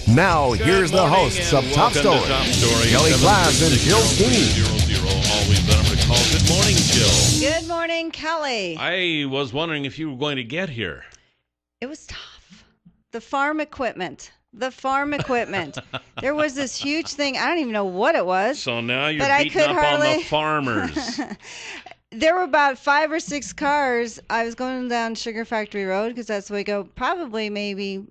Now, here's the hosts of Top Story, Kelly Glass and Jill Steen. Always the number to call. Good morning, Jill. Good morning, Kelly. I was wondering if you were going to get here. It was tough. The farm equipment. There was this huge thing. I don't even know what it was. So now you're beating up on the farmers. There were about 5 or 6 cars. I was going down Sugar Factory Road because that's the way I go, probably maybe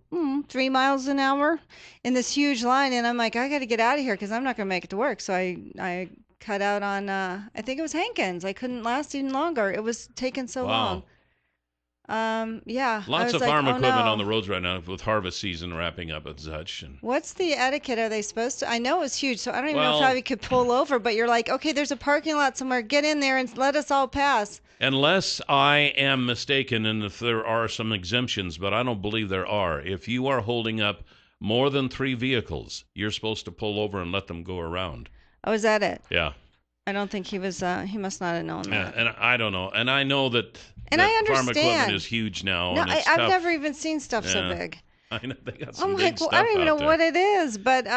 3 miles an hour in this huge line. And I'm like, I got to get out of here because I'm not going to make it to work. So I cut out on, I think it was Hankins. I couldn't last even longer. It was taking so long. Yeah. Lots of farm equipment on the roads right now with harvest season wrapping up and such. And what's the etiquette? Are they supposed to? I know it's huge, so I don't even know if I could pull over, but you're like, okay, there's a parking lot somewhere. Get in there and let us all pass. Unless I am mistaken, and if there are some exemptions, but I don't believe there are. If you are holding up more than 3 vehicles, you're supposed to pull over and let them go around. Oh, is that it? Yeah. I don't think he was, he must not have known that. Yeah, and I don't know. And I know that I understand. Farm equipment is huge now. No, and it's I've tough. never even seen stuff so big. I know they got some I'm big like, well, stuff I don't even know there. what it is, but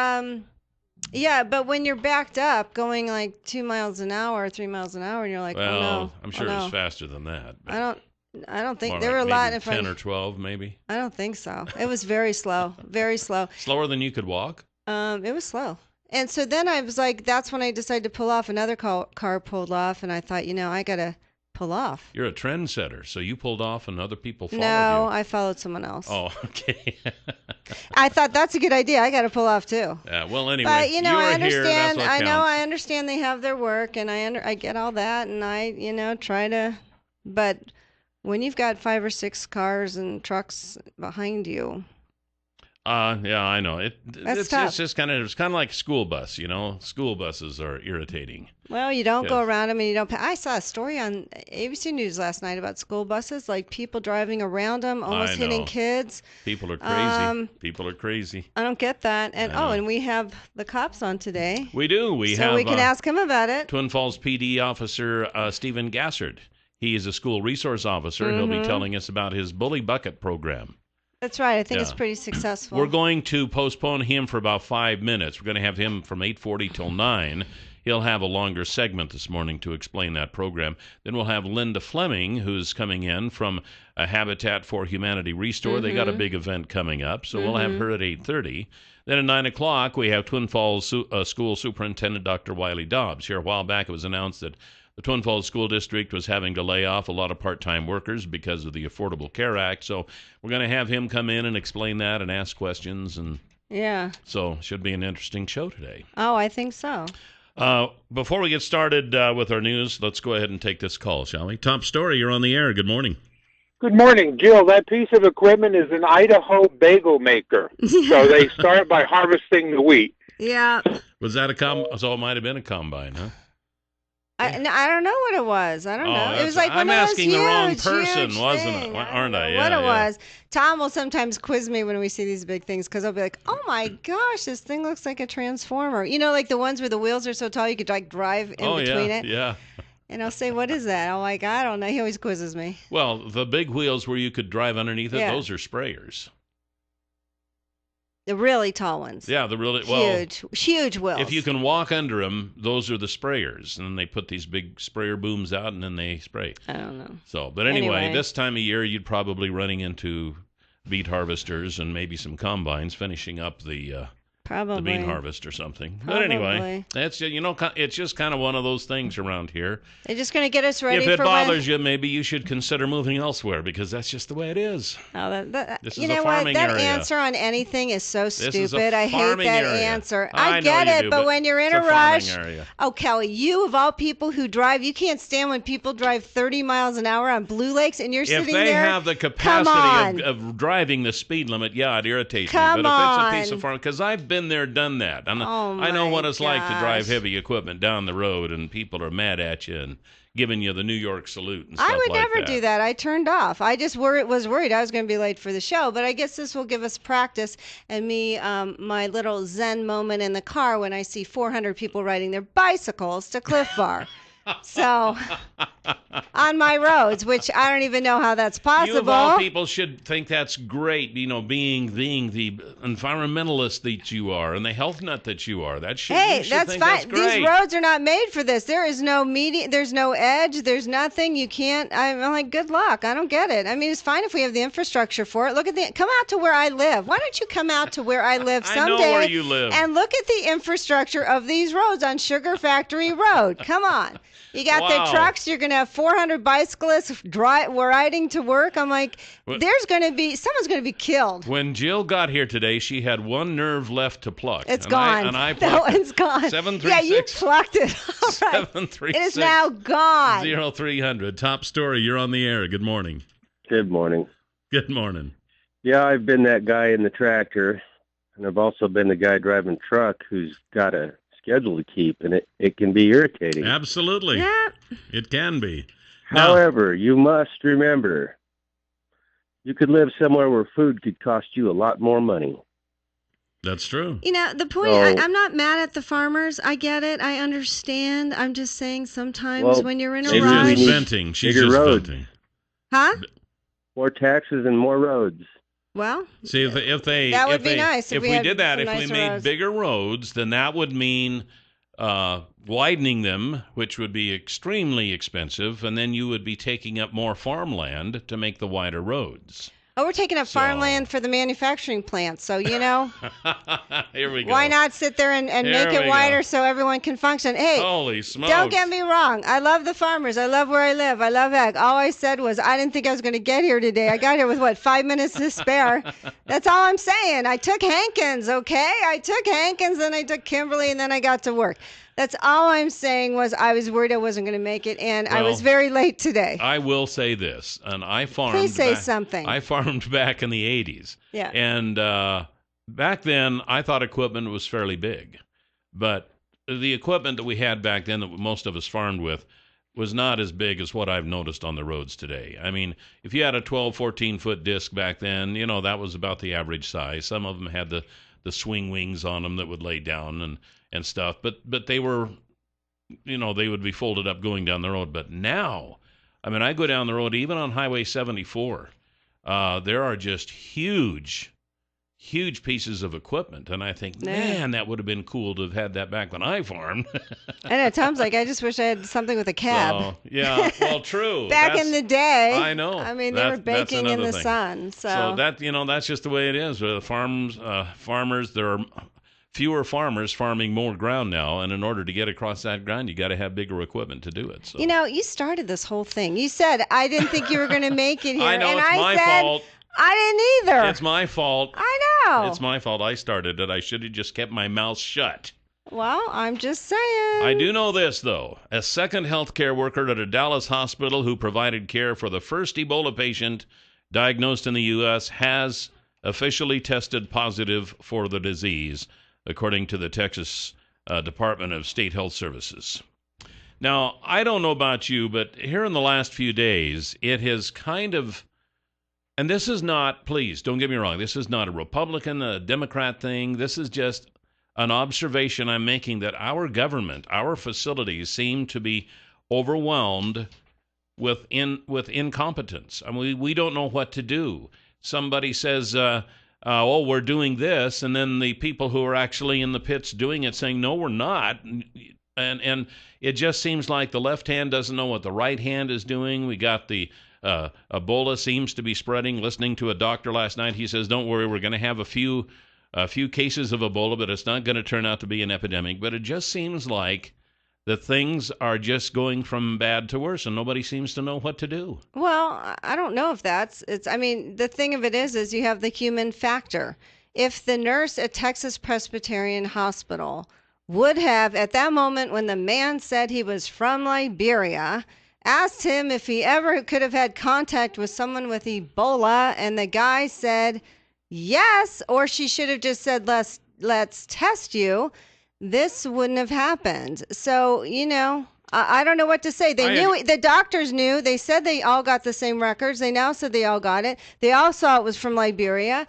yeah, but when you're backed up going like 2 miles an hour, 3 miles an hour, and you're like, well, oh no. I'm sure it's faster than that. But I don't think more there like were a lot maybe in front. 10 or 12 maybe. I don't think so. It was very slow, very slow. Slower than you could walk? It was slow. And so then I was like, that's when I decided to pull off. Another car pulled off, and I thought, I got to pull off. You're a trendsetter, so you pulled off and other people followed No, you. I followed someone else. Oh, okay. I thought that's a good idea. I got to pull off too. Yeah, well, anyway, but you I are understand. here, that's what counts. I understand they have their work, and I get all that, and I try to. But when you've got 5 or 6 cars and trucks behind you. Yeah, I know. It's just it's kind of like a school bus, School buses are irritating. Well, you don't go around them and you don't. I saw a story on ABC News last night about school buses, like people driving around them, almost hitting kids. People are crazy. I don't get that. And and we have the cops on today. We do. So we can ask him about it. Twin Falls PD officer Stephen Gassard. He is a school resource officer. Mm-hmm. He'll be telling us about his bully bucket program. That's right. I think it's pretty successful. We're going to postpone him for about 5 minutes. We're going to have him from 8:40 till 9. He'll have a longer segment this morning to explain that program. Then we'll have Linda Fleming, who's coming in from Habitat for Humanity Restore. Mm-hmm. They got a big event coming up, so we'll have her at 8:30. Then at 9 o'clock, we have Twin Falls School Superintendent Dr. Wiley Dobbs. Here a while back, it was announced that the Twin Falls School District was having to lay off a lot of part-time workers because of the Affordable Care Act. So we're going to have him come in and explain that and ask questions. And so should be an interesting show today. Oh, I think so. Before we get started with our news, let's go ahead and take this call, shall we? Top Story, you're on the air. Good morning. Good morning, Jill. That piece of equipment is an Idaho bagel maker. So they start by harvesting the wheat. Yeah. Was that so it might have been a combine, huh? I don't know what it was. I don't know. It was like I'm one of those asking the wrong person, huge wasn't thing. it? Aren't I? What it was. Tom will sometimes quiz me when we see these big things because I'll be like, "Oh my gosh, this thing looks like a transformer." Like the ones where the wheels are so tall you could like drive in between it. Yeah. And I'll say, "What is that?" I'm like, "I don't know." He always quizzes me. Well, the big wheels where you could drive underneath it, those are sprayers. The really tall ones. Yeah, the really huge wheels. If you can walk under them, those are the sprayers, and then they put these big sprayer booms out, and then they spray. I don't know. So, but anyway, this time of year, you'd probably running into beet harvesters and maybe some combines finishing up the bean harvest or something. Probably. But anyway, that's it's just kind of one of those things around here. They're just going to get us ready. If it bothers you, maybe you should consider moving elsewhere because that's just the way it is. Oh, this you is know a farming what? That area. answer on anything is so stupid. I hate that answer. I get it, do, but when you're in a rush, area. Oh, Kelly, you of all people who drive, you can't stand when people drive 30 miles an hour on Blue Lakes and you're sitting there. If they have the capacity of driving the speed limit, it irritates me. But if it's a piece of farm, because I've been there, done that. I know what it's like to drive heavy equipment down the road, and people are mad at you and giving you the New York salute and stuff like that. I would never do that. I turned off. I just was worried I was going to be late for the show, but I guess this will give us practice and me my little zen moment in the car when I see 400 people riding their bicycles to Cliff Bar. So on my roads, which I don't even know how that's possible. You of all people should think that's great, being the environmentalist that you are and the health nut that you are. That should, hey, you should that's think fine. that's great. These roads are not made for this. There is no median, there's no edge, there's nothing. You can't, I'm like, good luck. I don't get it. I mean, it's fine if we have the infrastructure for it. Come out to where I live. Why don't you come out to where I live someday? I know where you live. And look at the infrastructure of these roads on Sugar Factory Road. Come on. You got the trucks. You're going to have 400 bicyclists riding to work. I'm like, someone's going to be killed. When Jill got here today, she had one nerve left to pluck. It's gone. That one's gone. 736. Yeah, you plucked it. All right. 736. It is now gone. 0300. Top story. You're on the air. Good morning. Good morning. Good morning. Yeah, I've been that guy in the tractor, and I've also been the guy driving truck who's got a schedule to keep, and it can be irritating. Absolutely. Yeah. It can be. However, you must remember, you could live somewhere where food could cost you a lot more money. That's true. The point, I'm not mad at the farmers. I get it. I understand. I'm just saying sometimes when you're in a rush. She's just venting. She's just venting. Huh? More taxes and more roads. Well, see, if they that would be nice. If we did that, if we made bigger roads, then that would mean widening them, which would be extremely expensive, and then you would be taking up more farmland to make the wider roads. Oh, we're taking up farmland for the manufacturing plants, so Here we go. Why not sit there and make it wider so everyone can function? Hey, holy smokes. Don't get me wrong. I love the farmers. I love where I live. I love ag. All I said was I didn't think I was going to get here today. I got here with, 5 minutes to spare. That's all I'm saying. I took Hankins, okay? I took Hankins, then I took Kimberly, and then I got to work. That's all I'm saying was I was worried I wasn't going to make it, and I was very late today. I will say this, and I farmed. Please say something. I farmed back in the 80s. Yeah. And back then, I thought equipment was fairly big. But the equipment that we had back then that most of us farmed with was not as big as what I've noticed on the roads today. I mean, if you had a 12, 14-foot disc back then, that was about the average size. Some of them had the swing wings on them that would lay down and stuff, but they were, they would be folded up going down the road. But now, I mean, I go down the road, even on Highway 74, there are just huge pieces of equipment, and I think, man, that would have been cool to have had that back when I farmed. I know, Tom's like, I just wish I had something with a cab. So, yeah, well, true. Back in the day. I know. I mean, they were baking in the sun. So that, that's just the way it is. The farmers, there are fewer farmers farming more ground now, and in order to get across that ground, you got to have bigger equipment to do it. So. You started this whole thing. You said, I didn't think you were going to make it here. I know, and it's my fault. I didn't either. It's my fault. I know. It's my fault. I started it. I should have just kept my mouth shut. Well, I'm just saying. I do know this, though. A second healthcare worker at a Dallas hospital who provided care for the first Ebola patient diagnosed in the U.S. has officially tested positive for the disease, according to the Texas Department of State Health Services. Now, I don't know about you, but here in the last few days, it has kind of, and this is not, please, don't get me wrong, this is not a Republican, a Democrat thing. This is just an observation I'm making that our government, our facilities seem to be overwhelmed with incompetence. I mean, we don't know what to do. Somebody says, we're doing this, and then the people who are actually in the pits doing it saying, no, we're not. And it just seems like the left hand doesn't know what the right hand is doing. We got the Ebola seems to be spreading. Listening to a doctor last night, he says, don't worry, we're going to have a few cases of Ebola, but it's not going to turn out to be an epidemic. But it just seems like that things are just going from bad to worse, and nobody seems to know what to do. Well, I don't know if the thing of it is you have the human factor. If the nurse at Texas Presbyterian Hospital would have, at that moment when the man said he was from Liberia, asked him if he ever could have had contact with someone with Ebola, and the guy said yes, or she should have just said, let's test you, this wouldn't have happened. So, I don't know what to say. The doctors knew. They said they all got the same records. They now said they all got it. They all saw it was from Liberia.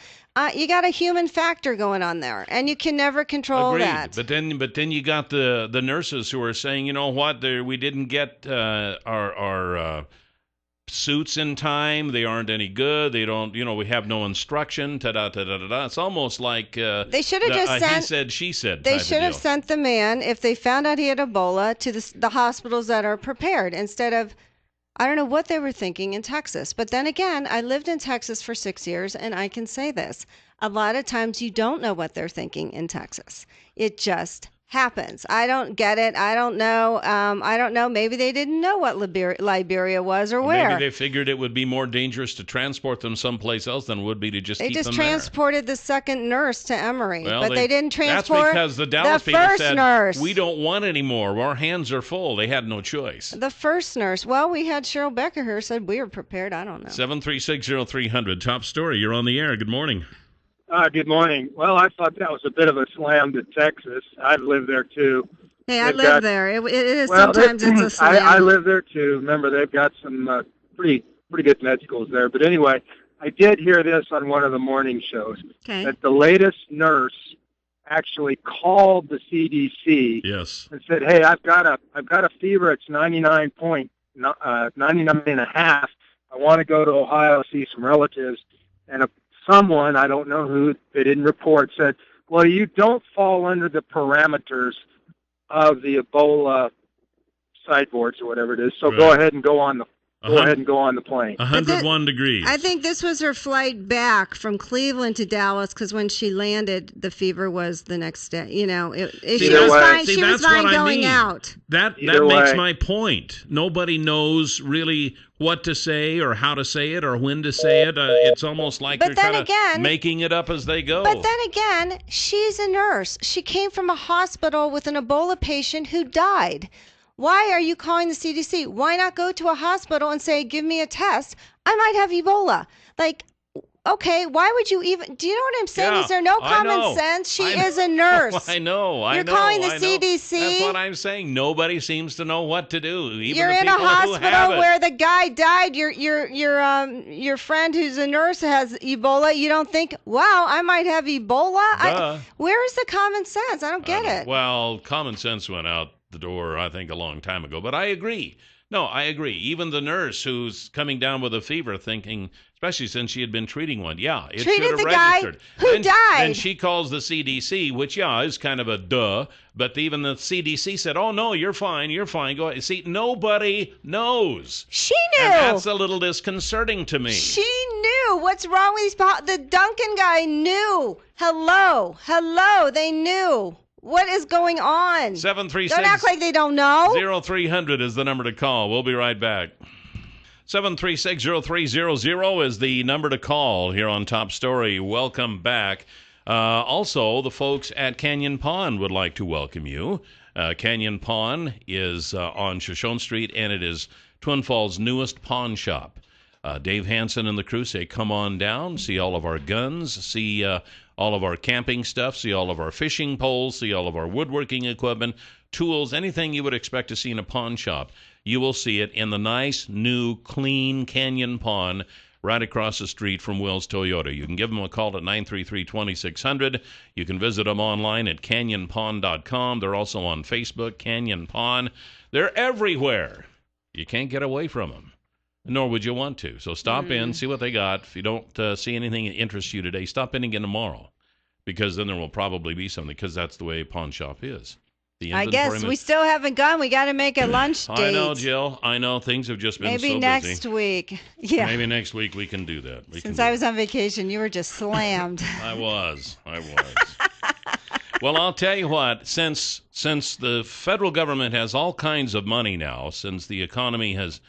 you got a human factor going on there, and you can never control Agreed. that. But then you got the nurses who are saying, you know what, we didn't get our suits in time. They aren't any good. They don't, we have no instruction. Ta-da. It's almost like They should have just sent. he said, she said. They type of should have deal. sent the man, if they found out he had Ebola, to the hospitals that are prepared instead of. I don't know what they were thinking in Texas. But then again, I lived in Texas for 6 years, and I can say this. A lot of times you don't know what they're thinking in Texas. It just happens. I don't get it. I don't know. I don't know. Maybe they didn't know what Liberia was or where. Maybe they figured it would be more dangerous to transport them someplace else than it would be to just keep them there. They just transported the second nurse to Emory, Well, but they didn't transport that's because the Dallas people first said, nurse. we don't want any more. Our hands are full. They had no choice. The first nurse. Well, we had Cheryl Becker here said we were prepared. I don't know. 7360300. Top story. You're on the air. Good morning. Good morning. Well, I thought that was a bit of a slam to Texas. I've lived there too. Hey, I live there. It is sometimes it's a slam. I live there too. Remember, they've got some pretty good med schools there. But anyway, I did hear this on one of the morning shows that the latest nurse actually called the CDC. Yes. And said, "Hey, I've got a fever. It's 99 and a half. I want to go to Ohio, see some relatives." And someone, I don't know who, they didn't report, said, "Well, you don't fall under the parameters of the Ebola sideboards or whatever it is. So go ahead and go on the plane." 101 degrees. I think this was her flight back from Cleveland to Dallas because when she landed, the fever was the next day. She was fine going out. That makes my point. Nobody knows really what to say or how to say it or when to say it. It's almost like they're kind of making it up as they go. But then again, she's a nurse. She came from a hospital with an Ebola patient who died. Why are you calling the CDC? Why not go to a hospital and say, give me a test? I might have Ebola. Okay, why would you even... Do you know what I'm saying? Yeah, is there no common sense? She is a nurse. I know. You're calling the CDC? That's what I'm saying. Nobody seems to know what to do. Even You're in a hospital where the guy died. Your friend who's a nurse has Ebola. You don't think, wow, I might have Ebola? Where is the common sense? I don't get it. Well, common sense went out the door, I think, a long time ago. But I agree. No, I agree. Even the nurse who's coming down with a fever thinking, especially since she had been treating one, it should have registered. Who died. Then she calls the CDC, which, is kind of a duh. But even the CDC said, oh, no, you're fine. Go ahead. See, nobody knows. She knew. And that's a little disconcerting to me. She knew. What's wrong with these The Duncan guy knew. Hello. They knew. What is going on? 736. Don't act like they don't know. 0300 is the number to call. We'll be right back. 736-0300 is the number to call here on Top Story. Welcome back. Also, the folks at Canyon Pond would like to welcome you. Canyon Pond is on Shoshone Street, and it is Twin Falls' newest pawn shop. Dave Hansen and the crew say, come on down, see all of our guns, see all of our camping stuff, see all of our fishing poles, see all of our woodworking equipment, tools, anything you would expect to see in a pawn shop. You will see it in the nice, new, clean Canyon Pond right across the street from Will's Toyota. You can give them a call at 933-2600. You can visit them online at canyonpond.com. They're also on Facebook, Canyon Pond. They're everywhere. You can't get away from them, nor would you want to. So stop in, see what they got. If you don't see anything that interests you today, stop in again tomorrow, because then there will probably be something, because that's the way a pawn shop is. I guess we still haven't gone. We got to make a lunch date. I know, Jill. I know. Things have just been so busy. Maybe next week. Yeah. Maybe next week we can do that. Since I was on vacation, you were just slammed. I was. Well, I'll tell you what. Since the federal government has all kinds of money now, since the economy has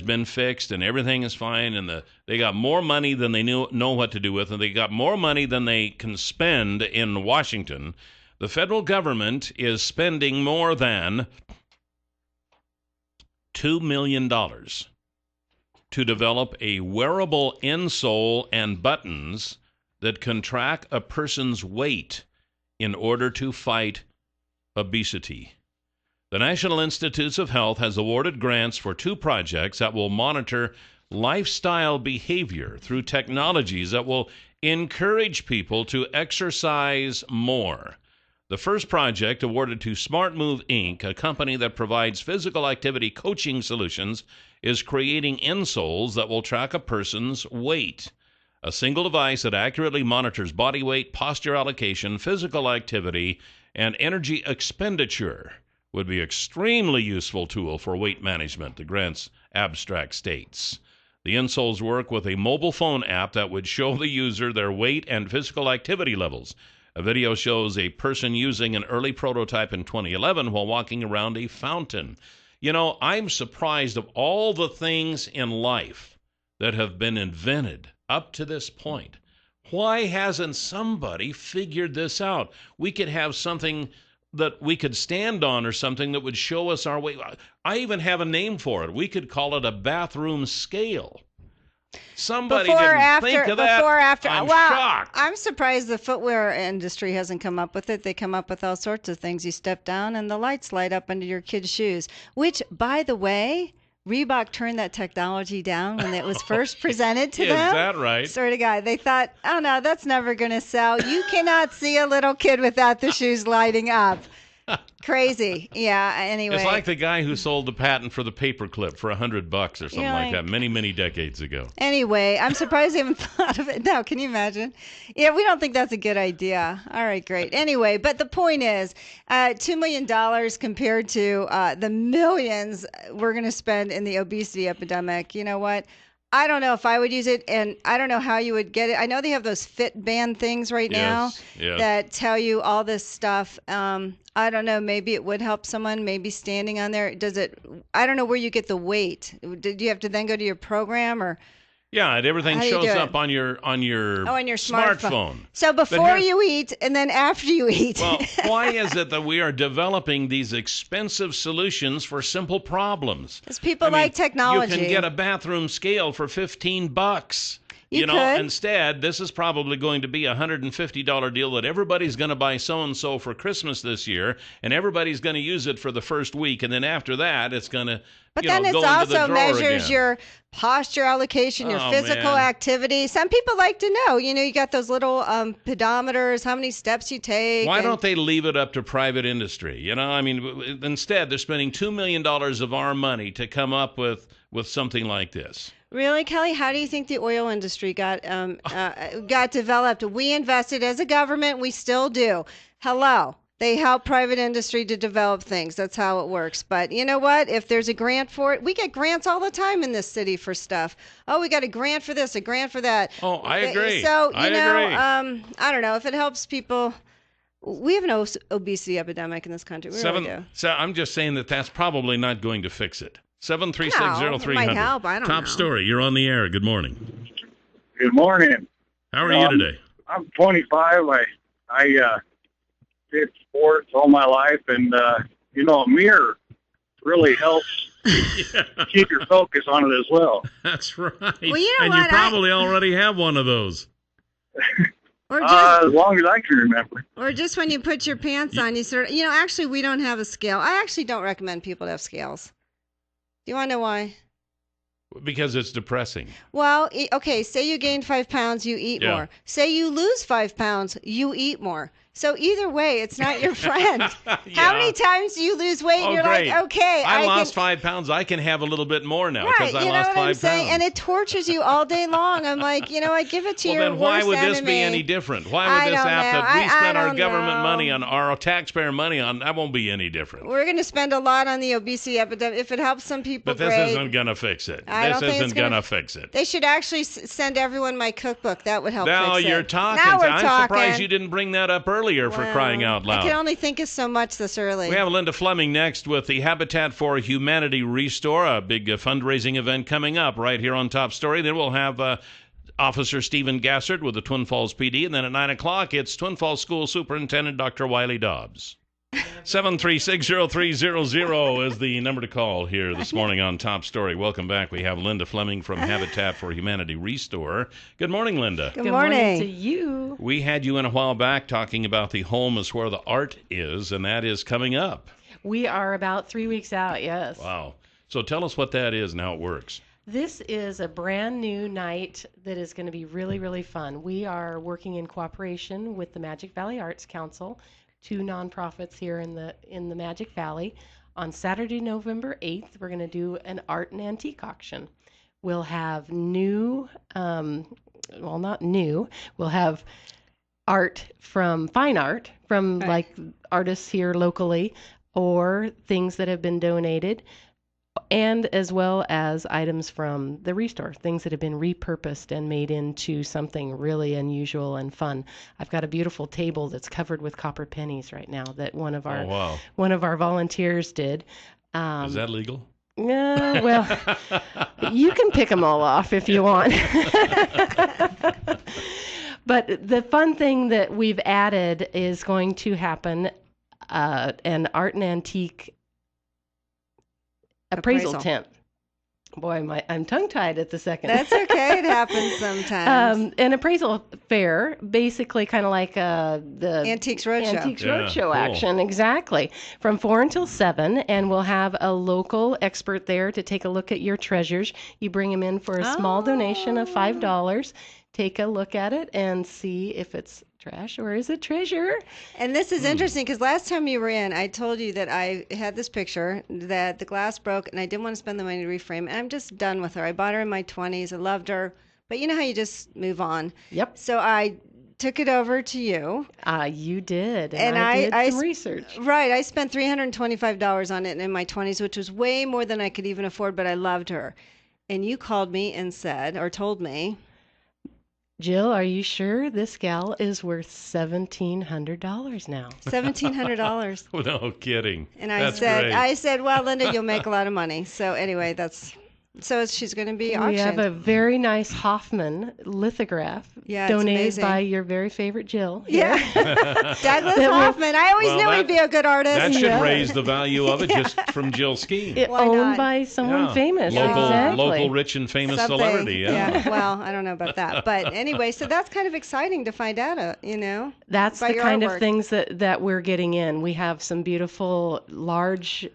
been fixed and everything is fine, and they got more money than they know what to do with, and they got more money than they can spend in Washington. The federal government is spending more than $2 million to develop a wearable insole and buttons that can track a person's weight in order to fight obesity. The National Institutes of Health has awarded grants for 2 projects that will monitor lifestyle behavior through technologies that will encourage people to exercise more. The first project awarded to Smart Move Inc., a company that provides physical activity coaching solutions, is creating insoles that will track a person's weight. A single device that accurately monitors body weight, posture allocation, physical activity, and energy expenditure would be an extremely useful tool for weight management, the grant's abstract states. The insoles work with a mobile phone app that would show the user their weight and physical activity levels. A video shows a person using an early prototype in 2011 while walking around a fountain. You know, I'm surprised of all the things in life that have been invented up to this point. Why hasn't somebody figured this out? We could have something that we could stand on or something that would show us our weight. I even have a name for it. We could call it a bathroom scale. Somebody didn't think of that. Before, after. I'm wow, shocked. I'm surprised the footwear industry hasn't come up with it. They come up with all sorts of things. You step down and the lights light up under your kid's shoes, which, by the way, Reebok turned that technology down when it was first presented to them. Is that right? Swear to God. They thought, oh, no, that's never going to sell. You cannot see a little kid without the shoes lighting up. Crazy. Yeah, anyway. It's like the guy who sold the patent for the paperclip for $100 or something like that many decades ago. Anyway, I'm surprised they haven't thought of it now. Can you imagine? Yeah, we don't think that's a good idea. All right, great. Anyway, but the point is, $2 million compared to the millions we're going to spend in the obesity epidemic. You know what? I don't know if I would use it, and I don't know how you would get it. I know they have those Fit Band things right now that tell you all this stuff. I don't know. Maybe it would help someone. Maybe standing on there. Does it? I don't know where you get the weight. Did you have to then go to your program or? Yeah, everything shows up on your smartphone. So before you eat and then after you eat. Well, why is it that we are developing these expensive solutions for simple problems? Because people like technology. You can get a bathroom scale for $15. You know, instead, this is probably going to be a $150 deal that everybody's going to buy so-and-so for Christmas this year, and everybody's going to use it for the first week, and then after that, it's going to But then it also measures your posture allocation, your physical activity. Some people like to know. You know, you got those little pedometers, how many steps you take. Why don't they leave it up to private industry? You know, I mean, instead, they're spending $2 million of our money to come up with something like this. Really, Kelly? How do you think the oil industry got developed? We invested as a government. We still do. Hello. They help private industry to develop things. That's how it works. But you know what? If there's a grant for it, we get grants all the time in this city for stuff. Oh, we got a grant for this, a grant for that. Oh, I agree. So, you know, I don't know. If it helps people, we have an obesity epidemic in this country. We really do. So I'm just saying that's probably not going to fix it. 7360300. It might help. I don't know. Top story. You're on the air. Good morning. Good morning. How are you today? I'm 25. I did sports all my life, and you know, a mirror really helps keep your focus on it as well. That's right. Well, you know and what? you probably already have one of those. Or just, as long as I can remember. Or just when you put your pants on, you sort of, you know, actually, we don't have a scale. I actually don't recommend people to have scales. Do you want to know why? Because it's depressing. Well, okay, say you gain 5 pounds, you eat more. Say you lose 5 pounds, you eat more. So either way, it's not your friend. How many times do you lose weight and you're great. like, okay, I lost 5 pounds. I can have a little bit more now because I lost 5 pounds. Saying? And it tortures you all day long. I'm like, you know, I give it to your then why worst would this enemy. be any different? Why would this app that we spend our government money on, our taxpayer money on, that won't be any different? We're going to spend a lot on the obesity epidemic. If it helps some people, but this isn't going to fix it. This isn't going to fix it. They should actually send everyone my cookbook. That would help fix it. Now you're talking. Now we're I'm surprised you didn't bring that up earlier for crying out loud. I can only think of so much this early. We have Linda Fleming next with the Habitat for Humanity Restore, a big fundraising event coming up right here on Top Story. Then we'll have Officer Stephen Gassert with the Twin Falls PD. And then at 9 o'clock, it's Twin Falls School Superintendent Dr. Wiley Dobbs. 7360300 is the number to call here this morning on Top Story. Welcome back. We have Linda Fleming from Habitat for Humanity Restore. Good morning, Linda. Good morning to you. We had you in a while back talking about the home is where the art is, and that is coming up. We are about 3 weeks out, yes. Wow. So tell us what that is and how it works. This is a brand new night that is going to be really, really fun. We are working in cooperation with the Magic Valley Arts Council, two nonprofits here in the Magic Valley. On Saturday, November 8th, we're going to do an art and antique auction. We'll have not new, we'll have fine art from like artists here locally or things that have been donated, and as well as items from the Restore, things that have been repurposed and made into something really unusual and fun. I've got a beautiful table that's covered with copper pennies right now that one of our volunteers did. Is that legal? Yeah, well, you can pick them all off if you want. But the fun thing that we've added is going to happen, an art and antique appraisal tent. Boy, I'm tongue-tied at the second. That's okay. It happens sometimes. An appraisal fair, basically kind of like the Antiques Roadshow. Antiques Roadshow action, exactly. From 4 until 7, and we'll have a local expert there to take a look at your treasures. You bring them in for a small donation of $5. Take a look at it and see if it's trash or is it treasure. And this is interesting because last time you were in, I told you that I had this picture that the glass broke and I didn't want to spend the money to reframe it. I'm just done with her. I bought her in my 20s. I loved her. But you know how you just move on. Yep. So I took it over to you. You did. And I did some research. Right. I spent $325 on it in my 20s, which was way more than I could even afford, but I loved her. And you called me and said, or told me, Jill, are you sure this gal is worth $1,700 now? $1,700. No kidding. And That's great. said, well, Linda, you'll make a lot of money. So anyway, she's going to be auctioned. We have a very nice Hoffman lithograph donated by your very favorite Jill. Yeah. Douglas Hoffman. I always knew he'd be a good artist. That should raise the value of it just from Jill Skeen. Owned by someone famous. Local rich and famous celebrity. Yeah. Well, I don't know about that. But anyway, so that's kind of exciting to find out, That's the kind of things that we're getting in. We have some beautiful, large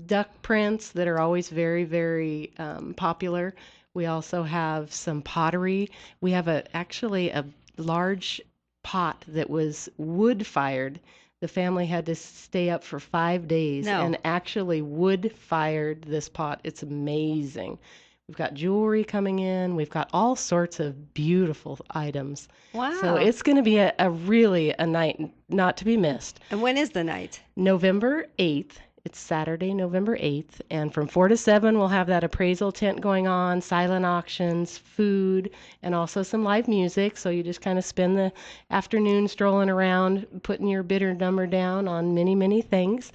duck prints that are always very, very popular. We also have some pottery. We have actually a large pot that was wood-fired. The family had to stay up for 5 days and actually wood-fired this pot. It's amazing. We've got jewelry coming in. We've got all sorts of beautiful items. Wow. So it's going to be a night not to be missed. And when is the night? November 8th. It's Saturday, November 8th, and from 4 to 7, we'll have that appraisal tent going on, silent auctions, food, and also some live music. So you just kind of spend the afternoon strolling around, putting your bidder number down on many, many things.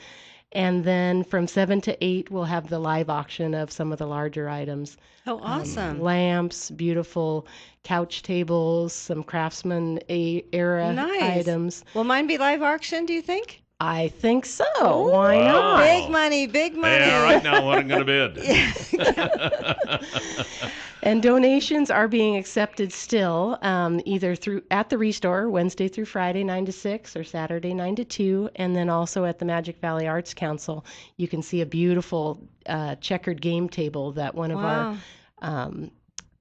And then from 7 to 8, we'll have the live auction of some of the larger items. Oh, awesome. Lamps, beautiful couch tables, some Craftsman era items. Will mine be live auction, do you think? I think so. Ooh, why not? Big money, big money. Yeah, right now, what I'm going to bid. And donations are being accepted still, either at the Restore, Wednesday through Friday, 9 to 6, or Saturday, 9 to 2. And then also at the Magic Valley Arts Council, you can see a beautiful checkered game table that one of our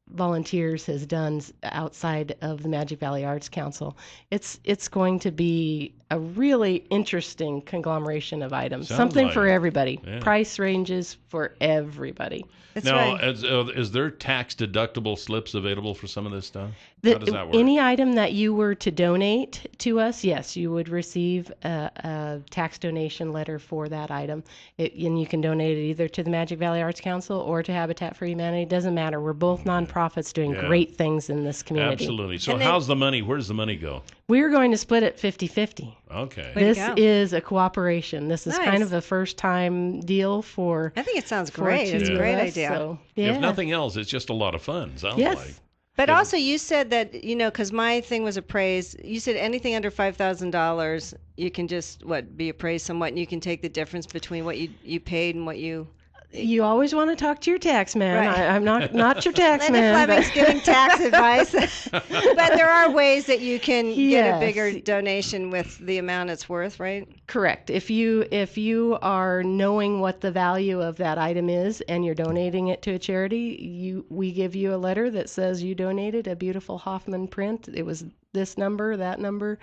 volunteers has done outside of the Magic Valley Arts Council. It's going to be a really interesting conglomeration of items. Something for everybody. Yeah. Price ranges for everybody. That's now, right. is there tax deductible slips available for some of this stuff? How does that work? Any item that you were to donate to us, yes, you would receive a tax donation letter for that item. And you can donate it either to the Magic Valley Arts Council or to Habitat for Humanity. It doesn't matter. We're both nonprofits doing great things in this community. Absolutely. So where's the money go? We're going to split it 50-50. Okay. This is a cooperation. This is kind of a first-time deal for. I think it sounds great. It's a great idea. So, if nothing else, it's just a lot of fun. Sounds like. But also, you said that because my thing was appraised. You said anything under $5,000, you can just be appraised somewhat, and you can take the difference between what you paid and what you. You always want to talk to your tax man. Right. I'm not your tax Linda man. Fleming's giving tax advice. But there are ways that you can get a Yes. bigger donation with the amount it's worth, right? Correct. If you are knowing what the value of that item is and you're donating it to a charity, we give you a letter that says you donated a beautiful Hoffman print. It was this number, that number,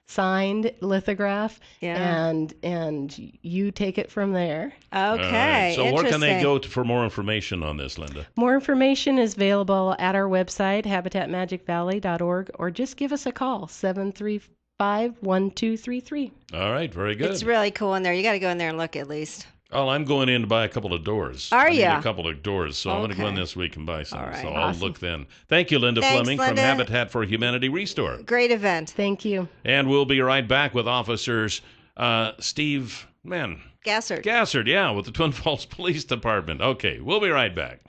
signed lithograph, and you take it from there. Okay. So where can they interesting. go for more information on this, Linda? More information is available at our website, habitatmagicvalley.org, or just give us a call, 735-1233. All right, very good. It's really cool in there. You got to go in there and look at least. Oh, I'm going in to buy a couple of doors. Are I need ya? a couple of doors, so I'm going to go in Okay. this week and buy some. All right. So Awesome. I'll look then. Thank you, Linda Thanks, Fleming Linda. from Habitat for Humanity Restore. Great event. Thank you. And we'll be right back with Officers Steve Gassert. Gassard, with the Twin Falls Police Department. Okay, we'll be right back.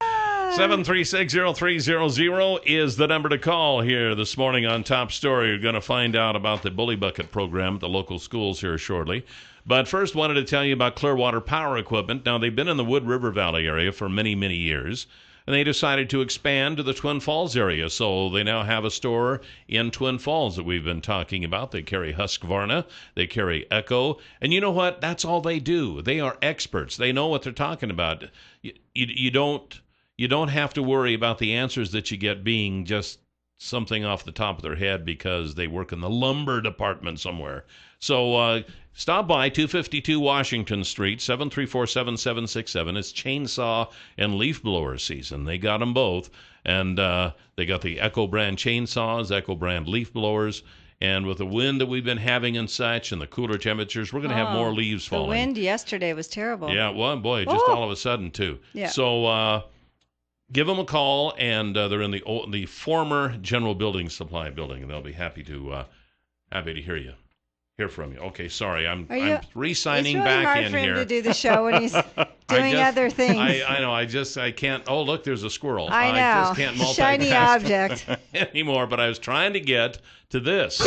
736-0300 is the number to call here this morning on Top Story. You're going to find out about the Bully Bucket program at the local schools here shortly. But first, wanted to tell you about Clearwater Power Equipment. Now, they've been in the Wood River Valley area for many, many years, and they decided to expand to the Twin Falls area. So they now have a store in Twin Falls that we've been talking about. They carry Husqvarna, they carry Echo, and you know what? That's all they do. They are experts. They know what they're talking about. You don't have to worry about the answers that you get being just something off the top of their head because they work in the lumber department somewhere. So stop by 252 Washington Street, 734-7767. It's chainsaw and leaf blower season. They got them both. And they got the Echo brand chainsaws, Echo brand leaf blowers. And with the wind that we've been having and such and the cooler temperatures, we're going to have more leaves falling. The wind yesterday was terrible. Yeah, well, boy, just all of a sudden, too. Yeah. So give them a call, and they're in the former General Building Supply building, and they'll be happy to hear from you. Okay, sorry, I'm re-signing it's really back hard in for him here. to do the show when he's doing other things. I know. I can't. Oh, look, there's a squirrel. I know. just can't multitask Shiny object. anymore. But I was trying to get to this.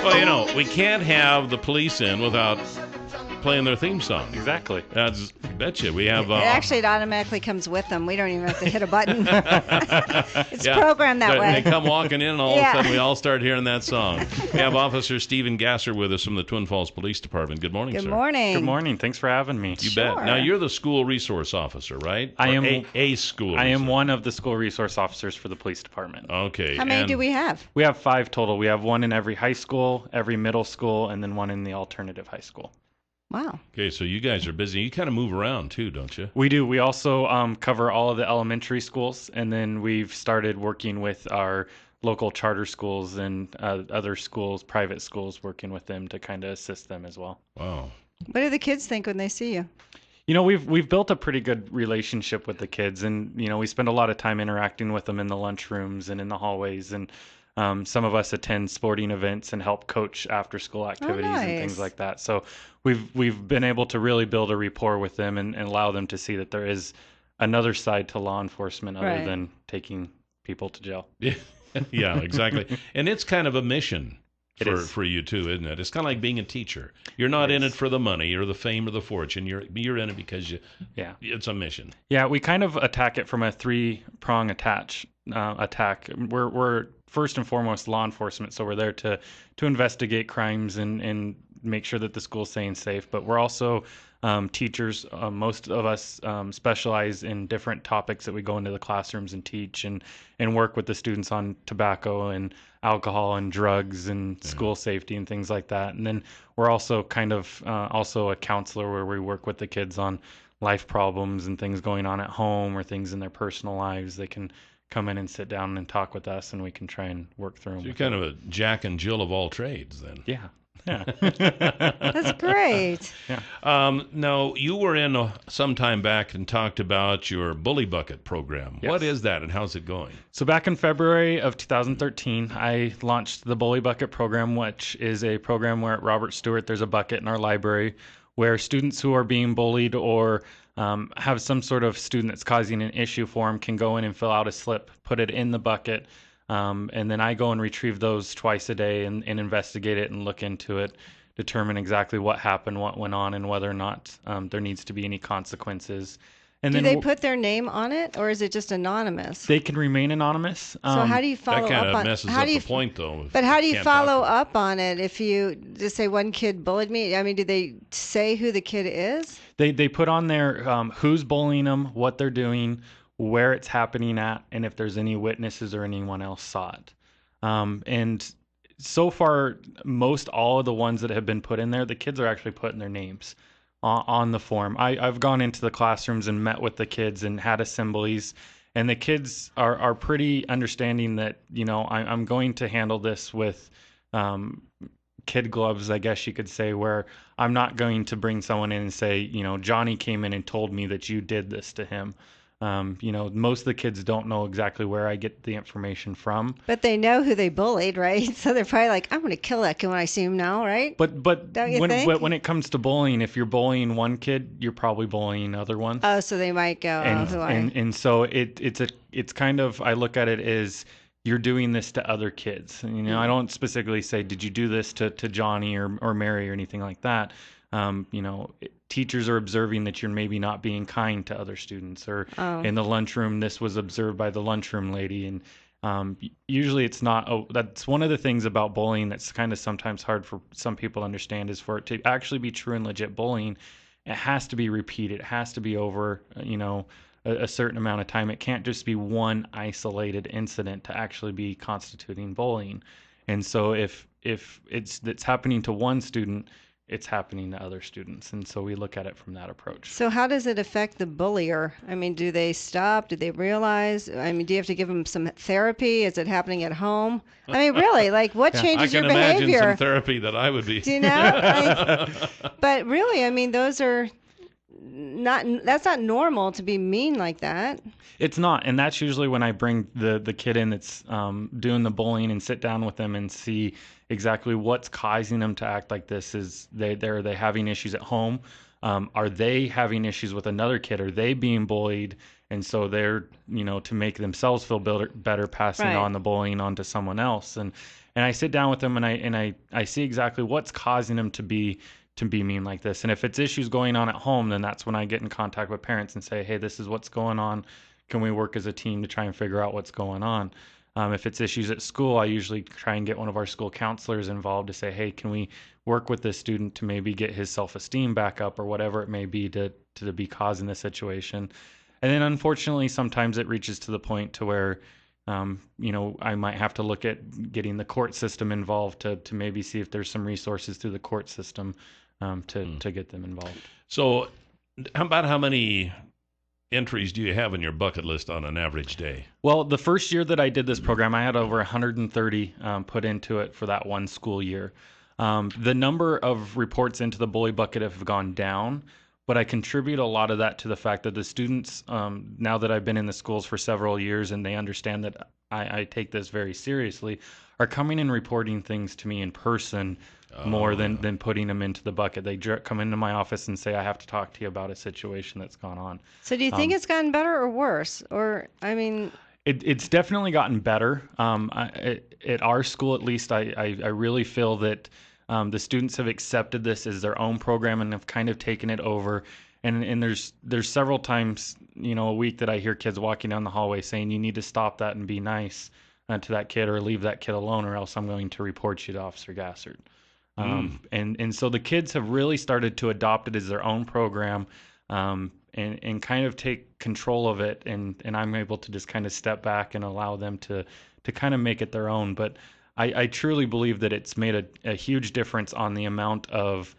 Well, we can't have the police in without playing their theme song. Exactly. That's betcha. We have. It automatically comes with them. We don't even have to hit a button. It's programmed that way. They come walking in, and all of a sudden we all start hearing that song. We have Officer Stephen Gasser with us from the Twin Falls Police Department. Good morning, sir. Good morning. Good morning. Thanks for having me. You bet. Now, you're the school resource officer, right? I am a school. I am one of the school resource officers for the police department. Okay. How many do we have? We have 5 total. We have one in every high school, every middle school, and then one in the alternative high school. Wow. Okay, so you guys are busy. You kind of move around too, don't you? We do. We also cover all of the elementary schools, and then we've started working with our local charter schools and other schools, private schools, working with them to kind of assist them as well. Wow. What do the kids think when they see you? We've built a pretty good relationship with the kids, and we spend a lot of time interacting with them in the lunchrooms and in the hallways, and some of us attend sporting events and help coach after-school activities and things like that. So we've been able to really build a rapport with them and allow them to see that there is another side to law enforcement other than taking people to jail. Yeah, exactly. And it's kind of a mission for you too, isn't it? It's kind of like being a teacher. You're not in it for the money or the fame or the fortune. You're in it because it's a mission. Yeah, we kind of attack it from a 3-prong attack. We're first and foremost law enforcement, so we're there to investigate crimes and make sure that the school's staying safe. But we're also teachers. Most of us specialize in different topics that we go into the classrooms and teach and work with the students on tobacco and alcohol and drugs and school safety and things like that. And then we're also kind of also a counselor where we work with the kids on life problems and things going on at home or things in their personal lives. They can come in and sit down and talk with us, and we can try and work through them. So you're kind of a Jack and Jill of all trades, then. Yeah. That's great. Yeah. Now, you were in some time back and talked about your Bully Bucket program. Yes. What is that, and how's it going? So back in February of 2013, I launched the Bully Bucket program, which is a program where at Robert Stewart there's a bucket in our library where students who are being bullied or have some sort of student that's causing an issue for them can go in and fill out a slip, put it in the bucket, and then I go and retrieve those twice a day and investigate it and look into it determine exactly what happened, what went on, and whether or not there needs to be any consequences. And Do then they put their name on it, or is it just anonymous? They can remain anonymous. So how do you follow that kind up of on? messes How up do you? the point, though. But how do you can't talk follow to them. up on it if you just say one kid bullied me? I mean, do they say who the kid is? They put on there who's bullying them, what they're doing, where it's happening at, and if there's any witnesses or anyone else saw it. And so far, most all of the ones that have been put in there, the kids are actually putting their names on the form. I've gone into the classrooms and met with the kids and had assemblies, and the kids are pretty understanding that, I'm going to handle this with kid gloves, I guess you could say, where I'm not going to bring someone in and say, Johnny came in and told me that you did this to him. Most of the kids don't know exactly where I get the information from. But they know who they bullied, right? So they're probably like, I'm going to kill that kid when I see him now, right? But Don't you think? when it comes to bullying, if you're bullying one kid, you're probably bullying other ones. Oh, so they might go, and so it's kind of, I look at it as you're doing this to other kids. I don't specifically say, did you do this to Johnny or Mary or anything like that. Teachers are observing that you're maybe not being kind to other students, or in the lunchroom, this was observed by the lunchroom lady. And usually it's not, that's one of the things about bullying that's kind of sometimes hard for some people to understand, is for it to actually be true and legit bullying, it has to be repeated. It has to be over, a certain amount of time. It can't just be one isolated incident to actually be constituting bullying. And so if it's happening to one student, it's happening to other students. And so we look at it from that approach. So how does it affect the bullier? I mean, do they stop? Do they realize? I mean, do you have to give them some therapy? Is it happening at home? I mean, really, like what changes your behavior? I can imagine some therapy that I would be. Do you know? But really, I mean, that's not normal to be mean like that. It's not. And that's usually when I bring the kid in that's doing the bullying and sit down with them and see exactly what's causing them to act like this. Are they having issues at home? Are they having issues with another kid? Are they being bullied? And so they're, to make themselves feel better passing on the bullying onto someone else. And I sit down with them and I see exactly what's causing them to be mean like this. And if it's issues going on at home, then that's when I get in contact with parents and say, hey, this is what's going on. Can we work as a team to try and figure out what's going on? If it's issues at school, I usually try and get one of our school counselors involved to say, hey, can we work with this student to maybe get his self-esteem back up, or whatever it may be to be causing the situation. And then unfortunately, sometimes it reaches to the point to where, I might have to look at getting the court system involved to maybe see if there's some resources through the court system to get them involved. So about how many entries do you have in your bucket list on an average day? Well, the first year that I did this program, I had over 130 put into it for that one school year. The number of reports into the bully bucket have gone down, but I contribute a lot of that to the fact that the students, now that I've been in the schools for several years and they understand that I take this very seriously, are coming and reporting things to me in person more than putting them into the bucket. They come into my office and say, I have to talk to you about a situation that's gone on. So do you think it's gotten better or worse? Or, I mean... It's definitely gotten better. At our school, at least, I really feel that the students have accepted this as their own program and have kind of taken it over. And there's several times, a week that I hear kids walking down the hallway saying, you need to stop that and be nice to that kid, or leave that kid alone, or else I'm going to report you to Officer Gassert. And so the kids have really started to adopt it as their own program, and kind of take control of it. And I'm able to just kind of step back and allow them to kind of make it their own. But I truly believe that it's made a huge difference on the amount of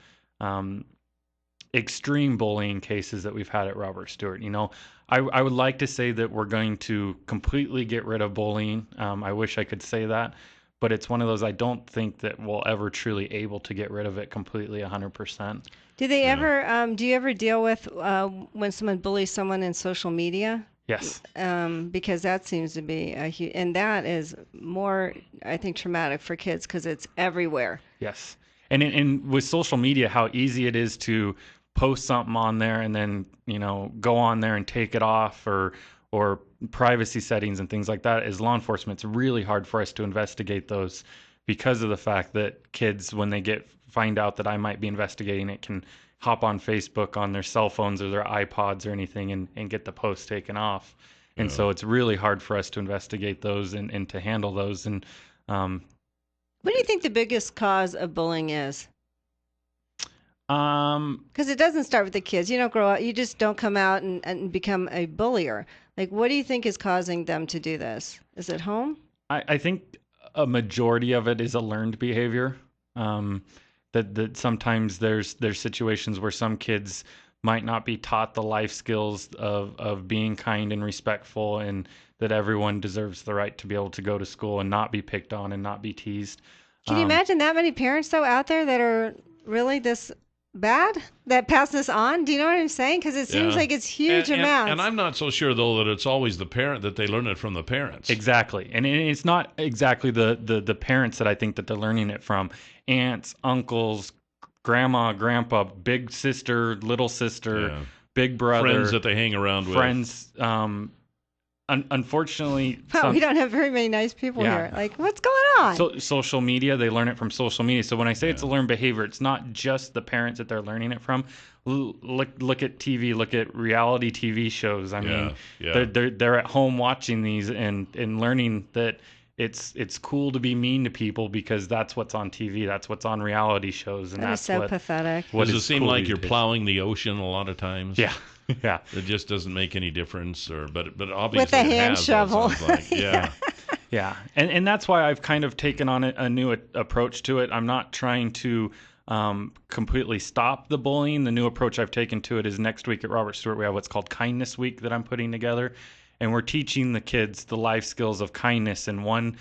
extreme bullying cases that we've had at Robert Stewart. I would like to say that we're going to completely get rid of bullying. I wish I could say that. But it's one of those, I don't think that we'll ever truly able to get rid of it completely 100%. Do they ever, do you ever deal with when someone bullies someone in social media? Yes. Because that seems to be and that is more, I think, traumatic for kids because it's everywhere. Yes. And with social media, how easy it is to post something on there and then, go on there and take it off, or privacy settings and things like that. As law enforcement, it's really hard for us to investigate those because of the fact that kids, when they find out that I might be investigating it, can hop on Facebook on their cell phones or their iPods or anything and get the post taken off. And so it's really hard for us to investigate those and to handle those. And what do you think the biggest cause of bullying is? Because it doesn't start with the kids. You don't grow up. You just don't come out and become a bullier. Like, what do you think is causing them to do this? Is it home? I think a majority of it is a learned behavior. That sometimes there's situations where some kids might not be taught the life skills of being kind and respectful, and that everyone deserves the right to be able to go to school and not be picked on and not be teased. Can you imagine that many parents, though, out there that are really this bad, that pass this on? Do you know what I'm saying? Because it seems like it's huge amounts. And I'm not so sure, though, that it's always the parent, that they learn it from the parents. Exactly. And it's not exactly the parents that I think that they're learning it from. Aunts, uncles, grandma, grandpa, big sister, little sister, big brother. Friends that they hang around with. Friends. Unfortunately, we don't have very many nice people here. Like, what's going on? So social media, they learn it from social media. So when I say it's a learned behavior, it's not just the parents that they're learning it from. Look at TV, look at reality TV shows. I mean, they're at home watching these and learning that it's cool to be mean to people because that's what's on TV, that's what's on reality shows, and that's so pathetic. Does it seem like you're plowing the ocean a lot of times? Yeah. Yeah, it just doesn't make any difference, but obviously with a hand shovel. Yeah, and that's why I've kind of taken on a new approach to it. I'm not trying to completely stop the bullying. The new approach I've taken to it is next week at Robert Stewart we have what's called Kindness Week that I'm putting together, and we're teaching the kids the life skills of kindness. And one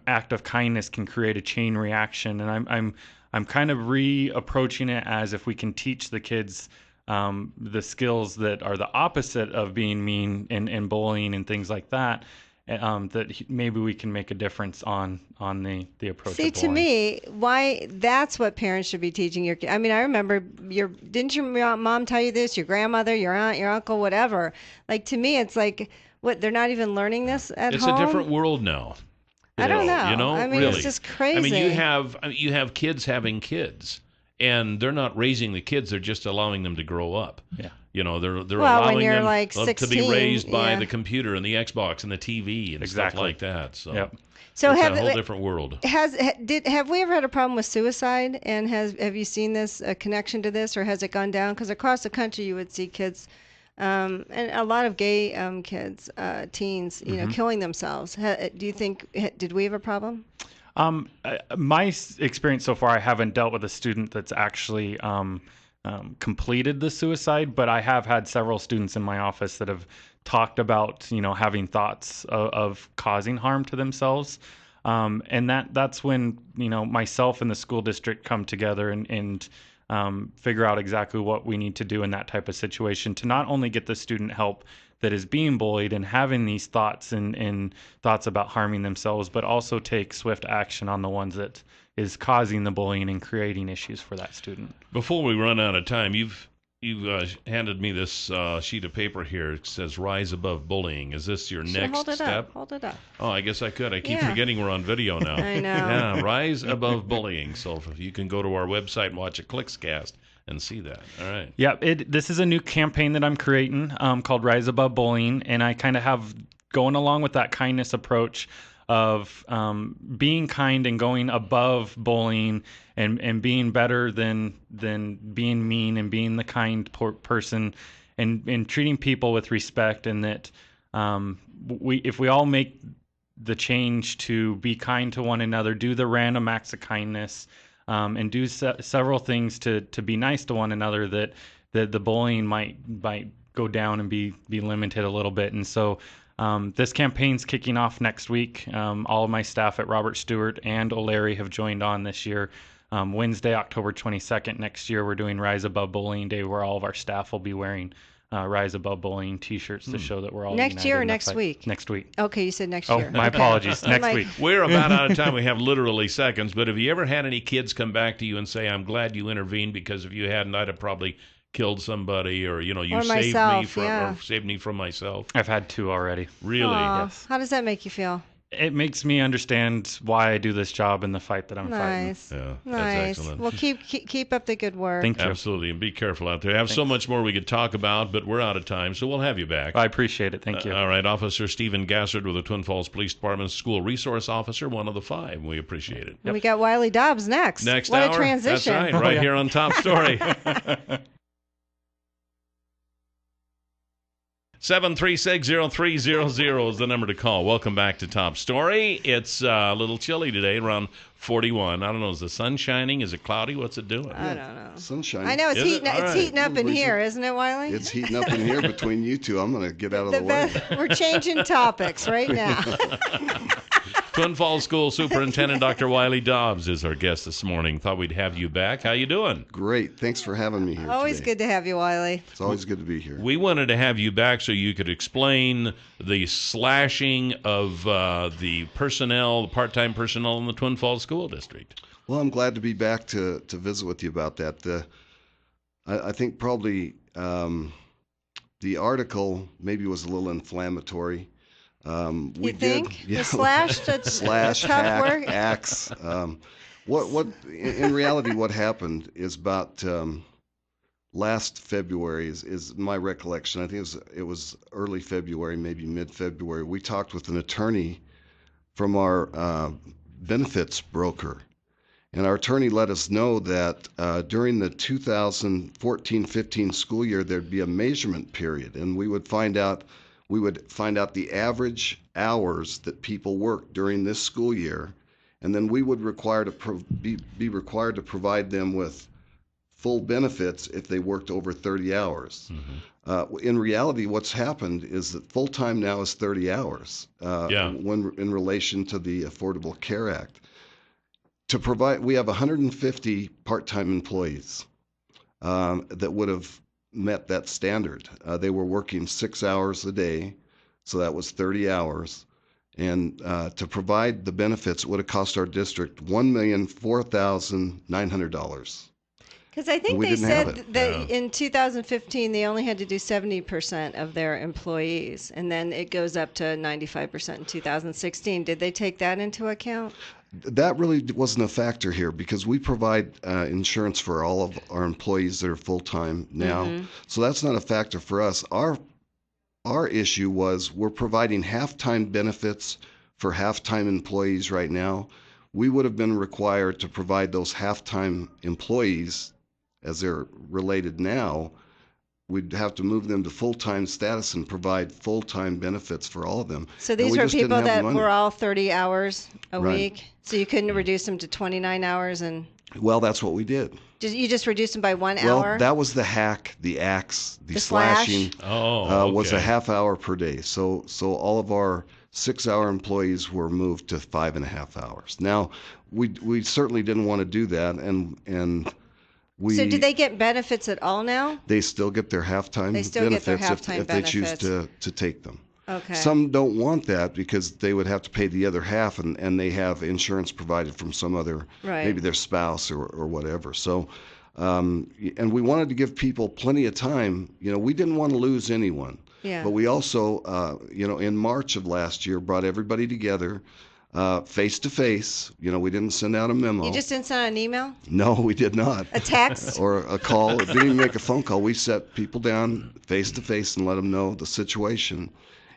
act of kindness can create a chain reaction. And I'm kind of reapproaching it as if we can teach the kids the skills that are the opposite of being mean and bullying and things like that, that maybe we can make a difference on the approach. See, to me, why that's what parents should be teaching your kids. I mean, I remember didn't your mom tell you this? Your grandmother, your aunt, your uncle, whatever. Like, to me, it's like, what, they're not even learning this at home? It's a different world now. I don't know. You know, I mean, really. It's just crazy. I mean, you have kids having kids. And they're not raising the kids; they're just allowing them to grow up. Yeah, you know, they're allowing them like 16, to be raised by the computer and the Xbox and the TV and stuff like that. So, so it's a whole different world. Have we ever had a problem with suicide? And have you seen this a connection to this, or has it gone down? Because across the country, you would see kids, and a lot of gay kids, teens, you know, killing themselves. Do you think did we have a problem? My experience so far, I haven't dealt with a student that's actually completed the suicide, but I have had several students in my office that have talked about, you know, having thoughts of causing harm to themselves. And that's when, you know, myself and the school district come together and figure out exactly what we need to do in that type of situation to not only get the student help that is being bullied and having these thoughts and thoughts about harming themselves, but also take swift action on the ones that is causing the bullying and creating issues for that student. Before we run out of time, you've handed me this sheet of paper here. It says "Rise Above Bullying." Is this your next step? Hold it up. Oh, I guess I could. I keep forgetting we're on video now. I know. Yeah, Rise Above Bullying. So you can go to our website and watch a KLIXcast and see that. All right. Yeah, this is a new campaign that I'm creating called Rise Above Bullying, and I kind of have going along with that kindness approach of being kind and going above bullying and being better than being mean and being the kind person and treating people with respect, and that if we all make the change to be kind to one another, do the random acts of kindness, and do several things to be nice to one another, that the bullying might go down and be limited a little bit. And so this campaign's kicking off next week. All of my staff at Robert Stewart and O'Leary have joined on this year. Wednesday, October 22nd next year, we're doing Rise Above Bullying Day, where all of our staff will be wearing Rise Above Bullying T-shirts to show that we're all next year or next week? Next week. Okay, you said next year. Oh, my apologies. Next week. We're about out of time. We have literally seconds. But have you ever had any kids come back to you and say, "I'm glad you intervened, because if you hadn't, I'd have probably killed somebody," or you saved me from myself? I've had 2 already. Really? Aww, yes. How does that make you feel? it makes me understand why I do this job and the fight that I'm fighting. Nice. Yeah, Nice. that's excellent. Well, keep up the good work. Thank you. Absolutely, and be careful out there. I have so much more we could talk about, but we're out of time, so we'll have you back. I appreciate it. Thank you. All right, Officer Stephen Gassard with the Twin Falls Police Department School Resource Officer, one of the 5. We appreciate it. We got Wiley Dobbs next. Next what hour. a transition. That's right, here on Top Story. 736-0300 is the number to call. Welcome back to Top Story. It's a little chilly today, around 41. I don't know, is the sun shining? Is it cloudy? What's it doing? I don't know. Sunshine. I know it's heating up in here, isn't it, Wiley? It's heating up in here between you two. I'm going to get out of the way. We're changing topics right now. Twin Falls School Superintendent Dr. Wiley Dobbs is our guest this morning. Thought we'd have you back. How you doing? Great. Thanks for having me here Always today. good to have you, Wiley. It's always good to be here. We wanted to have you back so you could explain the slashing of the personnel, the part-time personnel in the Twin Falls School District. Well, I'm glad to be back to visit with you about that. I think probably the article maybe was a little inflammatory. You think? The slash, slash, tough hack, work? axe. What in reality what happened is about last February is my recollection. I think it was early February, maybe mid-February. We talked with an attorney from our benefits broker. And our attorney let us know that during the 2014-15 school year, there'd be a measurement period, and we would find out the average hours that people worked during this school year, and then we would be required to provide them with full benefits if they worked over 30 hours. Mm-hmm. In reality, what's happened is that full-time now is 30 hours when in relation to the Affordable Care Act. We have 150 part-time employees that would have met that standard. They were working 6 hours a day, so that was 30 hours. And to provide the benefits, it would have cost our district $1,004,900. Because I think they said that in 2015 they only had to do 70% of their employees, and then it goes up to 95% in 2016. Did they take that into account? That really wasn't a factor here because we provide insurance for all of our employees that are full-time now. Mm-hmm. So that's not a factor for us. Our issue was we're providing half-time benefits for half-time employees right now. We would have been required to provide those half-time employees, as they're related now, we'd have to move them to full-time status and provide full-time benefits for all of them. So these were people that were all 30 hours a week? So you couldn't reduce them to 29 hours? Well, that's what we did. You just reduced them by 1 hour? Well, that was the hack, the axe, the slashing. Was a half hour per day. So all of our 6-hour employees were moved to 5.5 hours. Now, we certainly didn't want to do that, and so do they get benefits at all now? They still get their halftime benefits if they choose to take them. Okay. Some don't want that because they would have to pay the other half, and they have insurance provided from some other, maybe their spouse or whatever. So, and we wanted to give people plenty of time. We didn't want to lose anyone. Yeah. But we also, in March of last year, brought everybody together. Face to face. We didn't send out a memo. You just didn't send out an email? No, we did not. A text? Or a call. Didn't even make a phone call. We set people down face to face and let them know the situation.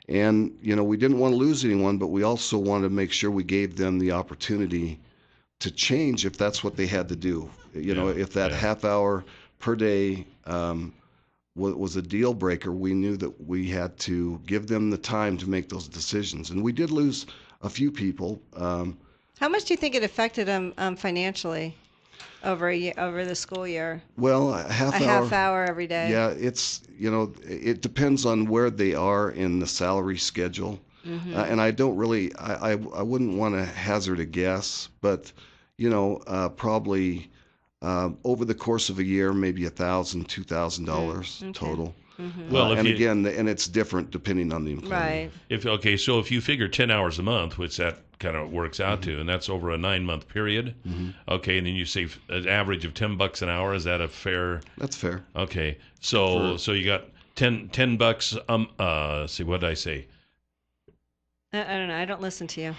And, we didn't want to lose anyone, but we also wanted to make sure we gave them the opportunity to change if that's what they had to do. If that half hour per day was a deal breaker, we knew that we had to give them the time to make those decisions. And we did lose a few people. How much do you think it affected them financially over the school year? Well, a half hour every day. Yeah, it's it depends on where they are in the salary schedule, and I don't really I wouldn't want to hazard a guess, but probably over the course of a year, maybe $1,000, $2,000 total. Mm-hmm. Well, and it's different depending on the employee. Right. So if you figure 10 hours a month, which that kind of works out to, and that's over a 9-month period. Mm-hmm. Okay, and then you say an average of $10 an hour. Is that a fair? That's fair. Okay, so you got $10. See, what did I say? I don't know. I don't listen to you.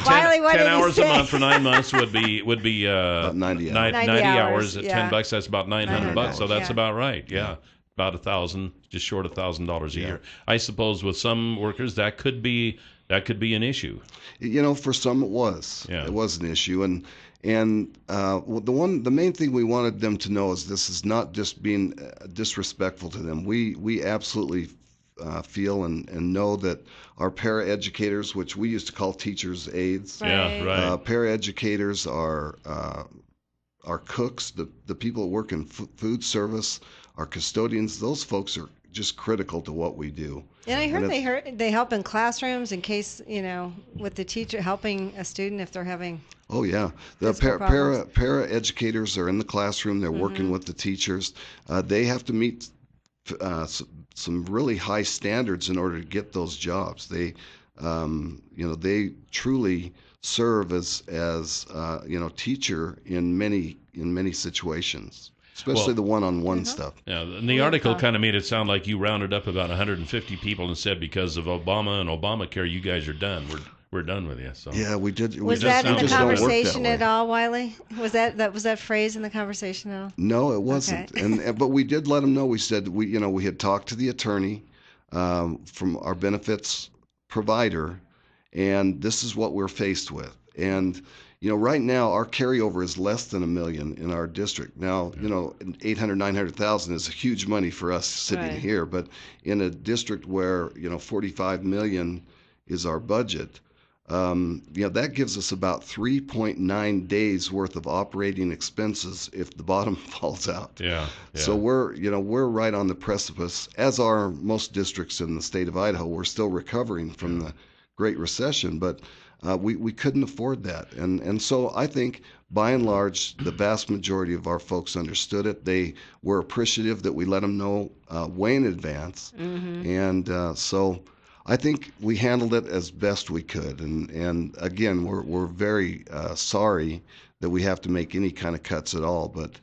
Wiley, what 10 did he hours a say? month for 9 months would be about 90 hours. 90 hours at yeah. $10. That's about $900. So that's yeah. about right. Yeah. About $1,000, just short of $1,000 a year. I suppose with some workers that could be an issue. For some it was. Yeah. It was an issue, and the main thing we wanted them to know is this is not just being disrespectful to them. We absolutely feel and know that our paraeducators, which we used to call teachers' aides, paraeducators are cooks, the people that work in food service, our custodians. Those folks are just critical to what we do. And I heard they help in classrooms in case, with the teacher helping a student if they're having. Oh yeah, the para educators are in the classroom. They're working with the teachers. They have to meet some really high standards in order to get those jobs. They truly serve as teacher in many situations. Especially the one-on-one stuff. Yeah, and the article kind of made it sound like you rounded up about 150 people and said because of Obama and Obamacare, you guys are done. We're done with you. So yeah, we did. Was that in the conversation at all, Wiley? Was that phrase in the conversation at all? No, it wasn't. Okay. But we did let them know. We said we had talked to the attorney from our benefits provider, and this is what we're faced with. And right now our carryover is less than $1 million in our district. Now, 800, 900,000 is huge money for us sitting here, but in a district where, 45 million is our budget, that gives us about 3.9 days worth of operating expenses if the bottom falls out. Yeah. So we're right on the precipice, as are most districts in the state of Idaho. We're still recovering from the Great Recession, but we couldn't afford that. And so I think, by and large, the vast majority of our folks understood it. They were appreciative that we let them know way in advance. And so I think we handled it as best we could. And again, we're very sorry that we have to make any kind of cuts at all, but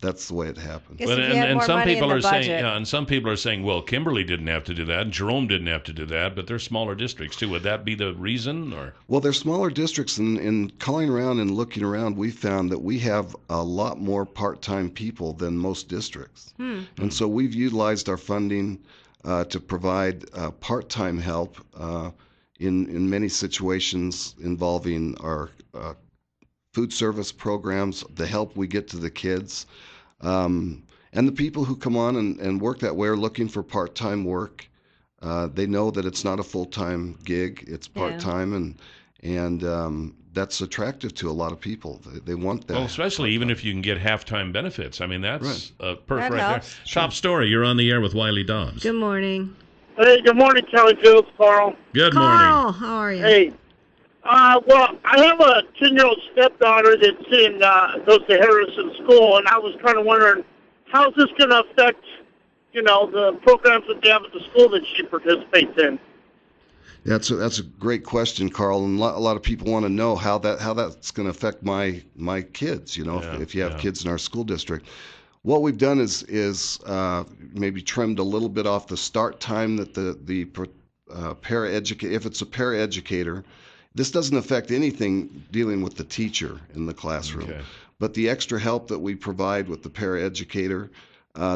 that's the way it happened. But, and some people are saying, and some people are saying, well, Kimberly didn't have to do that, and Jerome didn't have to do that, but they're smaller districts too. Would that be the reason, or? Well, they're smaller districts, and in calling around and looking around, we found that we have a lot more part-time people than most districts, and so we've utilized our funding to provide part-time help in many situations involving our food service programs, the help we get to the kids, and the people who come on and work that way are looking for part-time work. They know that it's not a full-time gig; it's part-time, and that's attractive to a lot of people. They want that. Well, especially even if you can get half-time benefits. I mean, that's perfect right there. Sure. Top story. You're on the air with Wiley Dobbs. Good morning. Hey, good morning, Kelly Fields, Carl. Good Carl, morning. how are you? Hey. Well, I have a 10-year-old stepdaughter that's goes to Harrison School, and I was kind of wondering, how's this going to affect, the programs that they have at the school that she participates in? That's a great question, Carl, and a lot of people want to know how that's going to affect my kids. If you have kids in our school district. What we've done is maybe trimmed a little bit off the start time that the paraeducator, if it's a paraeducator. This doesn't affect anything dealing with the teacher in the classroom, but the extra help that we provide with the paraeducator,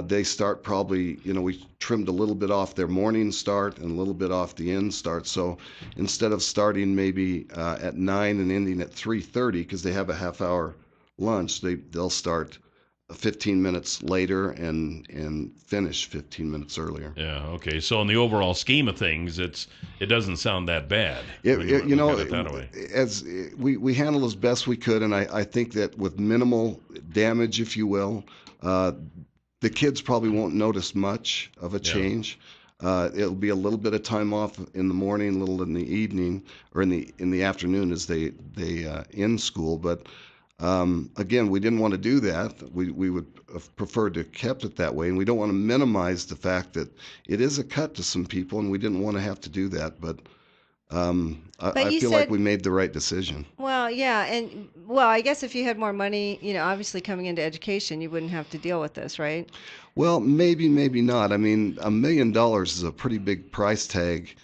they start probably, we trimmed a little bit off their morning start and a little bit off the end start. So instead of starting maybe at 9 and ending at 3:30 because they have a half-hour lunch, they'll start 15 minutes later and finish 15 minutes earlier. Yeah. Okay. So in the overall scheme of things, it doesn't sound that bad. As we handle as best we could, and I think that with minimal damage, if you will, the kids probably won't notice much of a change. It'll be a little bit of time off in the morning, a little in the evening, or in the afternoon as they end school, but. Again, we didn't want to do that. We would have preferred to have kept it that way, and we don't want to minimize the fact that it is a cut to some people, and we didn't want to have to do that. But I feel like we made the right decision. Well, yeah, and I guess if you had more money, obviously coming into education, you wouldn't have to deal with this, right? Well, maybe not. I mean, $1 million is a pretty big price tag.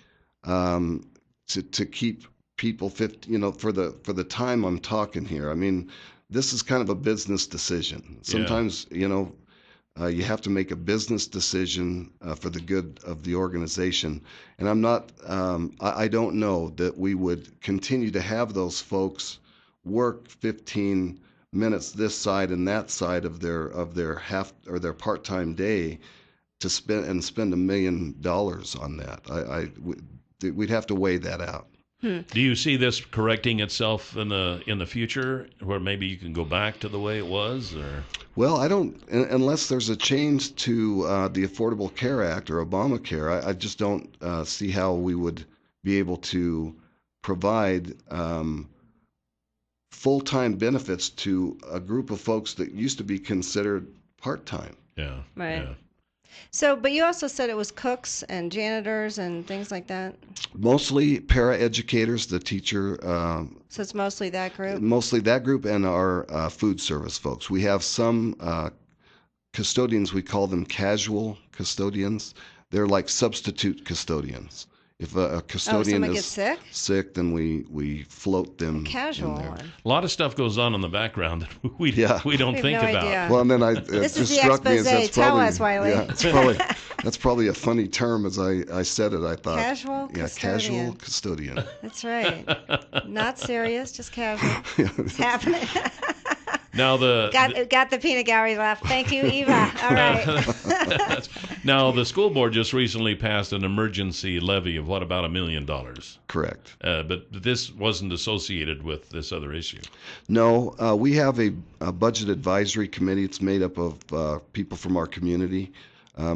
to keep people fit, for the time I'm talking here. I mean, this is kind of a business decision. Sometimes, you have to make a business decision for the good of the organization. And I don't know that we would continue to have those folks work 15 minutes this side and that side of their half or their part-time day to spend $1 million on that. We'd have to weigh that out. Do you see this correcting itself in the future, where maybe you can go back to the way it was, or? Well, I don't, unless there's a change to the Affordable Care Act or Obamacare. I just don't see how we would be able to provide full-time benefits to a group of folks that used to be considered part-time. Yeah. Right. Yeah. So, but you also said it was cooks and janitors and things like that? Mostly para-educators, the teacher. So it's mostly that group? Mostly that group and our food service folks. We have some custodians, we call them casual custodians. They're like substitute custodians. If a custodian someone is gets sick, then we float them casual in there. one. A lot of stuff goes on in the background that we don't We think have no about. idea. Well, and then it This is just the struck me as expose. that's Tell probably, us, Wiley. yeah, that's probably a funny term. As I said it, I thought Casual casual custodian. custodian. That's right. Not serious, just casual. It's happening. Now Got the peanut gallery laugh. Thank you, Eva. All right. Now the school board just recently passed an emergency levy of about $1 million. Correct. But this wasn't associated with this other issue. No, we have a budget advisory committee. It's made up of people from our community,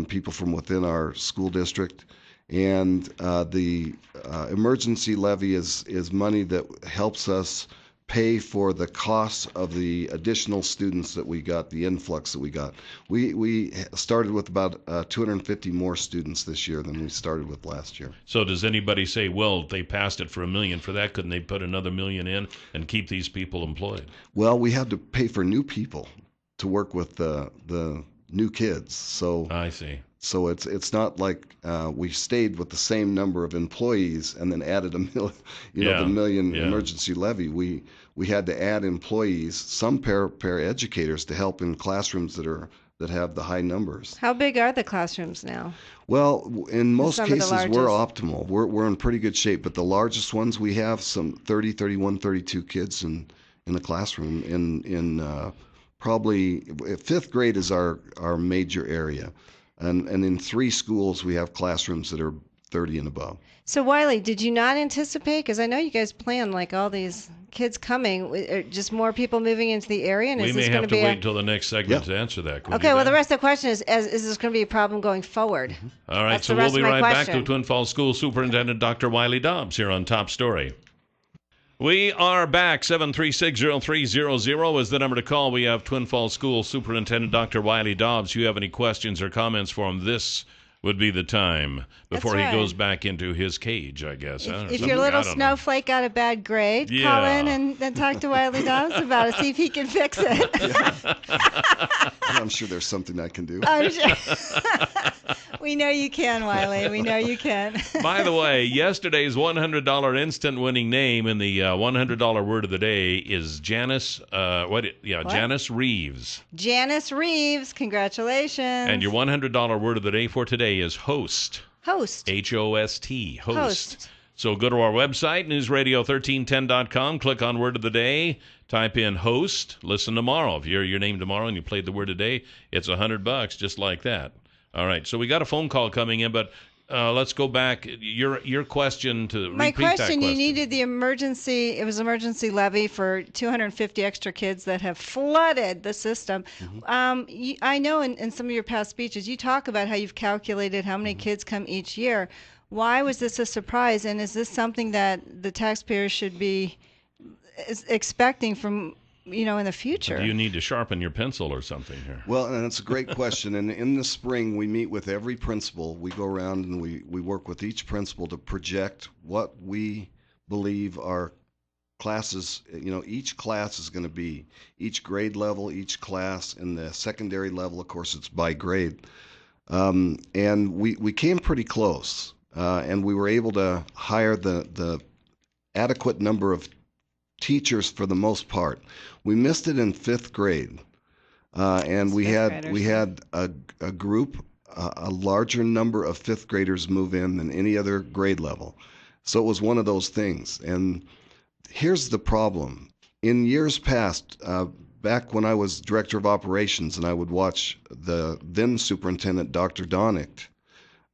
people from within our school district, and the emergency levy is money that helps us pay for the costs of the additional students that we got, the influx that we got. We started with about 250 more students this year than we started with last year. So does anybody say, well, they passed it for $1 million for that, couldn't they put another $1 million in and keep these people employed? Well, we had to pay for new people to work with the new kids. So I see. So it's not like we stayed with the same number of employees and then added the $1 million emergency levy. We had to add employees, some para-educators to help in classrooms that have the high numbers. How big are the classrooms now? Well, in most cases, we're largest. optimal. We're in pretty good shape, but the largest ones we have some 30, 31, 32 kids in the classroom. In probably fifth grade is our major area. And in 3 schools, we have classrooms that are 30 and above. So, Wiley, did you not anticipate? Because I know you guys plan like all these kids coming, just more people moving into the area. And we may have to wait until the next segment to answer that. Okay, well, the rest of the question is this going to be a problem going forward? Mm-hmm. All right, That's so we'll be right back to Twin Falls School Superintendent Dr. Wiley Dobbs here on Top Story. We are back. 736-0300 is the number to call. We have Twin Falls School Superintendent Dr. Wiley Dobbs. If you have any questions or comments for him, this would be the time before he goes back into his cage, I guess. If your little snowflake got a bad grade, call in and then talk to Wiley Dobbs about it, see if he can fix it. I'm sure there's something I can do. I'm sure. We know you can, Wiley. We know you can. By the way, yesterday's $100 instant winning name in the $100 word of the day is Janice. Janice Reeves. Janice Reeves, congratulations. And your $100 word of the day for today is host. Host. H-O-S-T. Host. So go to our website, newsradio1310.com, click on Word of the Day, type in host, listen tomorrow. If you're your name tomorrow and you played the word today, it's $100 just like that. All right, so we got a phone call coming in, but let's go back. Your question to My repeat that question. You needed the emergency levy for 250 extra kids that have flooded the system. Mm-hmm. I know in some of your past speeches, you talk about how you've calculated how many kids come each year. Why was this a surprise, and is this something that the taxpayers should be expecting from in the future? Do you need to sharpen your pencil or something here? Well, and it's a great question. And in the spring, we meet with every principal. We go around and we work with each principal to project what we believe our classes, each class is going to be, each grade level, each class, and the secondary level, of course, it's by grade. And we came pretty close. and we were able to hire the adequate number of teachers for the most part. We missed it in 5th grade, and we had a group, a larger number of 5th graders move in than any other grade level. So it was one of those things. And here's the problem. In years past, back when I was director of operations and I would watch the then superintendent, Dr. Donick,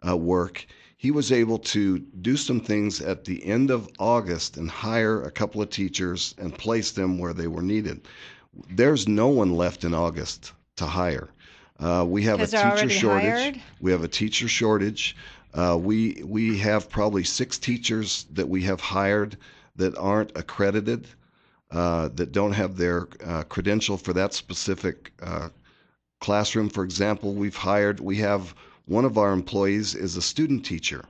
work, he was able to do some things at the end of August and hire a couple of teachers and place them where they were needed. There's no one left in August to hire. We have a teacher shortage. Hired? We have a teacher shortage. We have probably 6 teachers that we have hired that aren't accredited, that don't have their credential for that specific classroom. For example, we have one of our employees is a student teacher.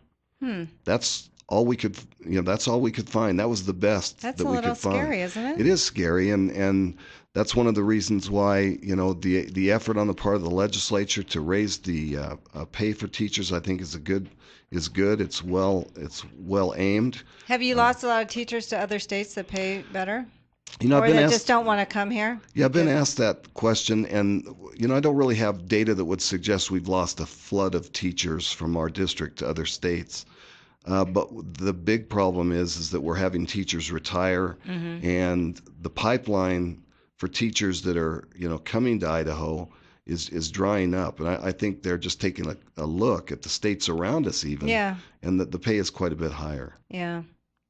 That's all we could, that's all we could find. That was the best that we could find. That's a little scary, isn't it? It is scary, and that's one of the reasons why, the effort on the part of the legislature to raise the pay for teachers, I think, is good. It's well aimed. Have you lost a lot of teachers to other states that pay better? I've been asked, just don't want to come here? Yeah, I've been asked that question, and I don't really have data that would suggest we've lost a flood of teachers from our district to other states. But the big problem is that we're having teachers retire, and the pipeline for teachers that are coming to Idaho is drying up, and I think they're just taking a look at the states around us even, and that the pay is quite a bit higher. Yeah.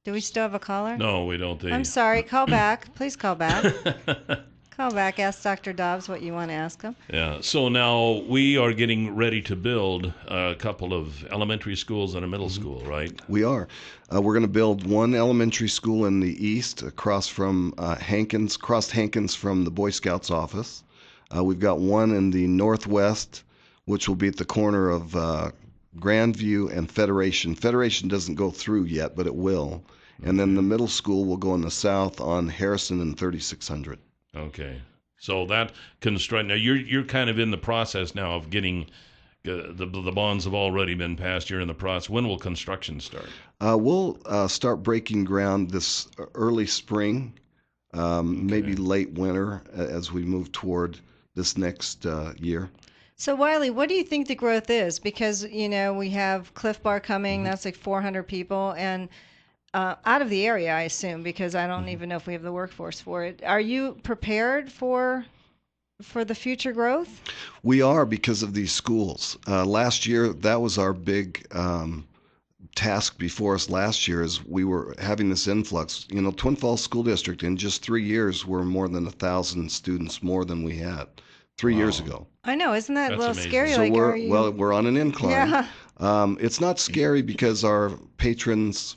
Do we still have a caller? No, we don't. I'm sorry. Call back. Please call back. Call back. Ask Dr. Dobbs what you want to ask him. Yeah. So now we are getting ready to build a couple of elementary schools and a middle school, right? We are. We're going to build one elementary school in the east across from Hankins from the Boy Scouts office. We've got one in the northwest, which will be at the corner of Grandview and Federation. Federation doesn't go through yet, but it will. And then the middle school will go in the south on Harrison and 3600. Okay. So that now you're kind of in the process now of getting the bonds have already been passed. You're in the process. When will construction start? We'll start breaking ground this early spring, maybe late winter as we move toward this next year. So, Wiley, what do you think the growth is? Because, we have Cliff Bar coming. That's like 400 people. And out of the area, I assume, because I don't even know if we have the workforce for it. Are you prepared for the future growth? We are, because of these schools. Last year, that was our big task before us last year, is we were having this influx. Twin Falls School District, in just 3 years, were more than 1,000 students more than we had 3 years ago. I know. Isn't that a little amazing. scary? So we're on an incline. Yeah. It's not scary because our patrons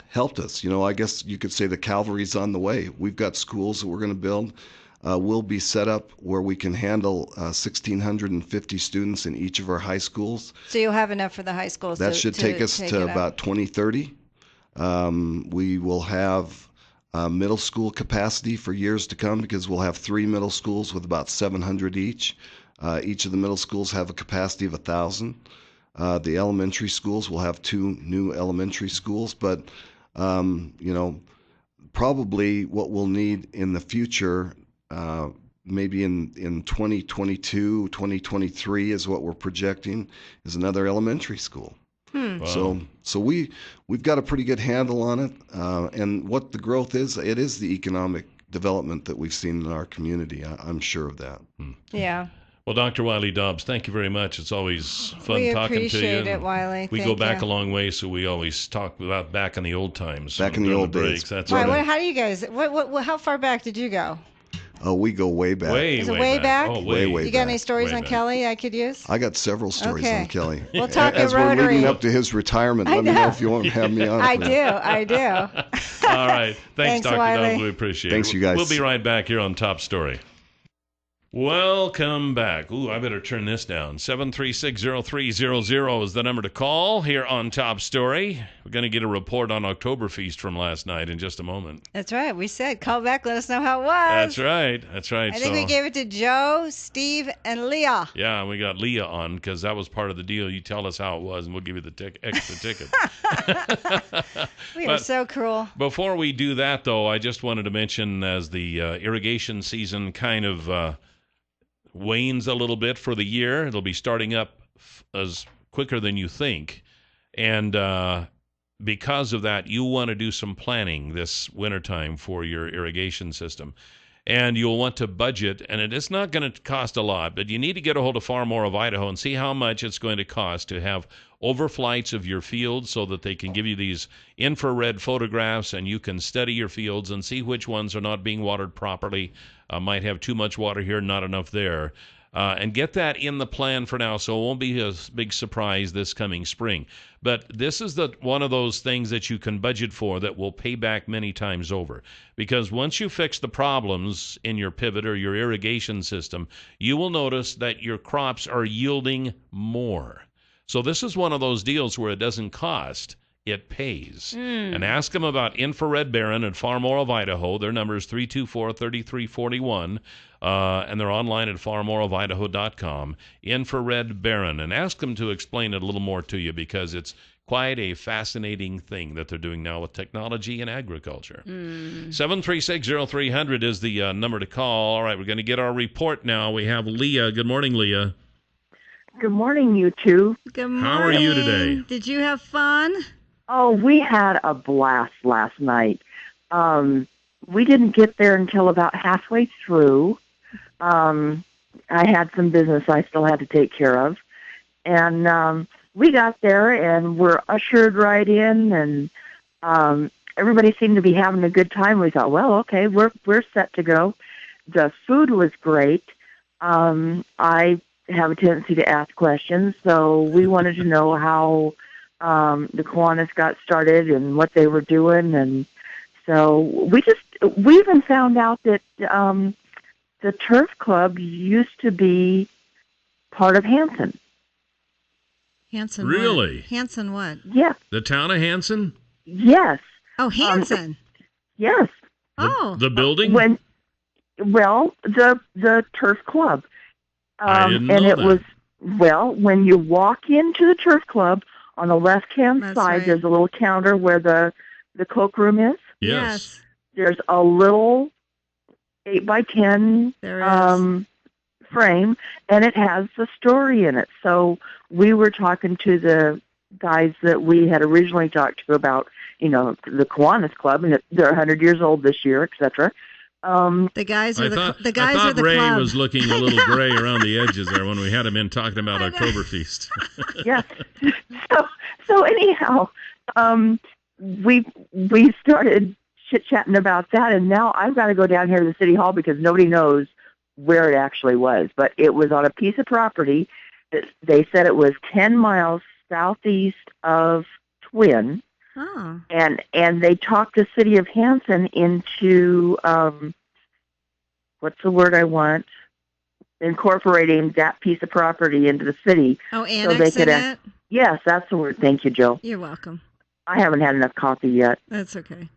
helped us. I guess you could say the cavalry's on the way. We've got schools that we're going to build. We'll be set up where we can handle 1,650 students in each of our high schools. So you'll have enough for the high schools. That should take us to about 2030. We will have middle school capacity for years to come, because we'll have 3 middle schools with about 700 each. Each of the middle schools have a capacity of 1,000. The elementary schools will have 2 new elementary schools, but probably what we'll need in the future, maybe in 2022, 2023 is what we're projecting, is another elementary school. Wow. So we've got a pretty good handle on it, and what the growth is, it is the economic development that we've seen in our community. I'm sure of that. Yeah. Well, Dr. Wiley Dobbs, thank you very much. It's always fun talking to you. We appreciate it, Wiley. We go back a long way, so we always talk about back in the old times. Back in the old days. That's right. How do you guys? How far back did you go? Oh, we go way back. Is it way back? Oh, way You got any stories Way on back. Kelly I could use? I got several stories on Kelly. We'll talk As at Rotary. we're leading up to his retirement, let me know if you want to have me on. I do. All right. Thanks, Dr. Wiley. Dobbs. We appreciate it. Thanks, you guys. We'll be right back here on Top Story. Welcome back. Ooh, I better turn this down. 7360300 is the number to call here on Top Story. We're going to get a report on Oktoberfest from last night in just a moment. That's right. We said call back, let us know how it was. That's right. I think we gave it to Joe, Steve, and Leah. Yeah, we got Leah on because that was part of the deal. You tell us how it was, and we'll give you the extra ticket. We are so cruel. Before we do that, though, I just wanted to mention as the irrigation season kind of wanes a little bit for the year, it'll be starting up as quicker than you think. And because of that, you want to do some planning this wintertime for your irrigation system. And you'll want to budget, and it is not going to cost a lot, but you need to get a hold of Far More of Idaho and see how much it's going to cost to have overflights of your fields so that they can give you these infrared photographs and you can study your fields and see which ones are not being watered properly, might have too much water here, not enough there. And get that in the plan for now so it won't be a big surprise this coming spring. But this is one of those things that you can budget for that will pay back many times over. Because once you fix the problems in your pivot or your irrigation system, you will notice that your crops are yielding more. So this is one of those deals where it doesn't cost, it pays. And ask them about Infrared Barren at Far More of Idaho. Their number is 324-3341. And they're online at farmoreofidaho.com. Infrared Barren. And ask them to explain it a little more to you because it's quite a fascinating thing that they're doing now with technology and agriculture. 7360300 is the number to call. All right, we're going to get our report now. We have Leah. Good morning, Leah. Good morning, you two. Good morning. How are you today? Did you have fun? Oh, we had a blast last night. We didn't get there until about halfway through. I had some business I still had to take care of. And we got there and were ushered right in, and everybody seemed to be having a good time. We thought, well, okay, we're set to go. The food was great. I have a tendency to ask questions, so we wanted to know how the Kiwanis got started and what they were doing, and so we even found out that the Turf Club used to be part of Hanson. Hanson really? What? Hanson what? Yeah. The town of Hanson? Yes. Oh, Hanson. Yes. The building? The Turf Club. I didn't know and it that. was, when you walk into the Turf Club, on the left-hand side, right. There's a little counter where the cloak room is. Yes. There's a little 8x10 frame, and it has the story in it. So we were talking to the guys that we had originally talked to about, the Kiwanis Club, and they're 100 years old this year, etc. The guys are I the guys thought are the Ray club. was looking a little gray around the edges there when we had him in talking about Oktoberfest. Yeah. So anyhow, we started chit-chatting about that, and now I've got to go down here to the city hall because nobody knows where it actually was. But it was on a piece of property that they said it was 10 miles southeast of Twin. Oh. And they talked the city of Hanson into, what's the word I want? Incorporating that piece of property into the city. Oh, annexing it? Yes, that's the word. Thank you, Joe. You're welcome. I haven't had enough coffee yet. That's okay.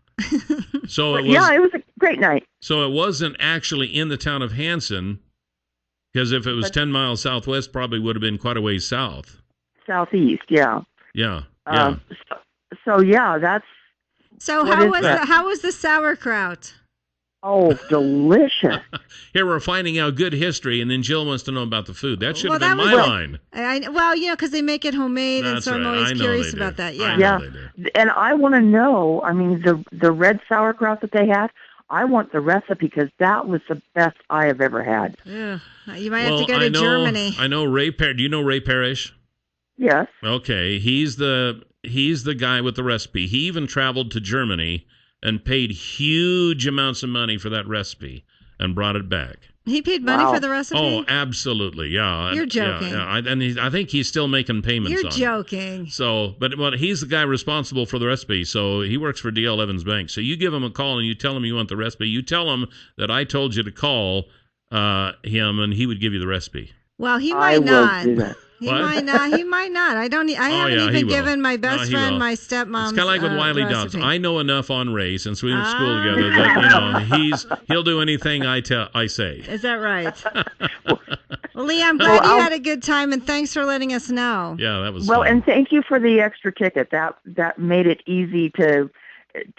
So it was a great night. So it wasn't actually in the town of Hanson, because if it was 10 miles southwest, probably would have been quite a ways south. Southeast, yeah. Yeah. So that's. So how was the sauerkraut? Oh, delicious! Here we're finding out good history, and then Jill wants to know about the food. That should have been my line. Because they make it homemade, and so I'm always curious about that. Yeah. And I want to know. I mean, the red sauerkraut that they had. I want the recipe because that was the best I have ever had. Yeah. You might have to go to Germany. I know Ray. Do you know Ray Parrish? Yes. Okay, he's the guy with the recipe. He even traveled to Germany and paid huge amounts of money for that recipe and brought it back. He paid money for the recipe? Oh, absolutely, yeah. You're joking. Yeah. I think he's still making payments on it. You're joking. So, but he's the guy responsible for the recipe, so he works for D.L. Evans Bank. So you give him a call and you tell him you want the recipe. You tell him that I told you to call him, and he would give you the recipe. Well, he might not. Will do that. He might not. He might not. I haven't even given my best friend my stepmom's. It's kind of like with Wiley Dobbs. I know enough on Ray since we went to school together that he'll do anything I say. Is that right? Well, Lee, I'm glad you had a good time, and thanks for letting us know. Yeah, that was fun. And thank you for the extra ticket. That made it easy to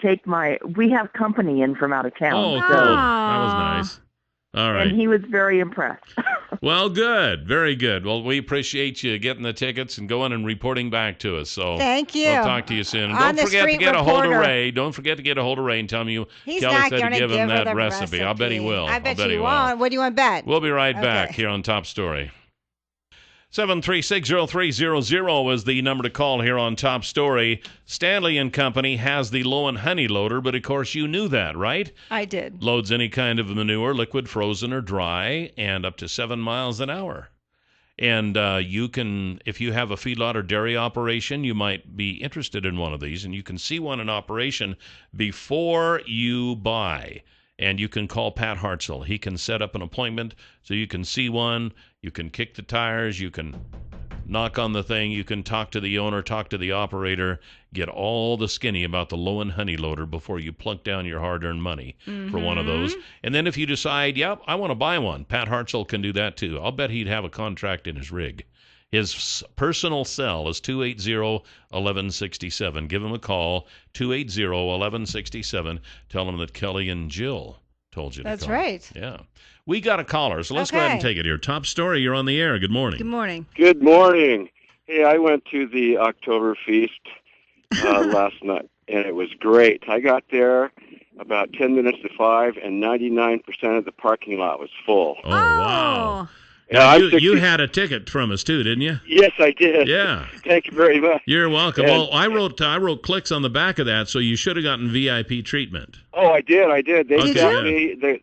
take we have company in from out of town. Oh, cool. That was nice. All right. And he was very impressed. Well, good. Very good. Well, we appreciate you getting the tickets and going and reporting back to us. So thank you. We'll talk to you soon. And don't forget to get a hold of Ray. Don't forget to get a hold of Ray and tell him Kelly said to give him that recipe. I'll bet he will. I bet you won't. What do you want to bet? We'll be right back here on Top Story. 7360300 is the number to call here on Top Story. Stanley and Company has the low and honey loader, but of course you knew that, right? I did. Loads any kind of manure, liquid, frozen, or dry, and up to 7 miles an hour. And you can, if you have a feedlot or dairy operation, you might be interested in one of these, and you can see one in operation before you buy. And you can call Pat Hartzell. He can set up an appointment so you can see one. You can kick the tires. You can knock on the thing. You can talk to the owner, talk to the operator, get all the skinny about the low and honey loader before you plunk down your hard-earned money for one of those. And then if you decide, yep, I want to buy one, Pat Hartzell can do that too. I'll bet he'd have a contract in his rig. His personal cell is 280-1167. Give him a call, 280-1167. Tell him that Kelly and Jill told you to call. That's right. Yeah. We got a caller, so let's go ahead and take it here. Top Story, you're on the air. Good morning. Good morning. Good morning. Hey, I went to the Oktoberfest last night, and it was great. I got there about 10 minutes to 5, and 99% of the parking lot was full. Oh, wow. Now, you had a ticket from us too, didn't you? Yes, I did. Yeah. Thank you very much. You're welcome. Well, I wrote clicks on the back of that, so you should have gotten VIP treatment. Oh, I did. They sent me, the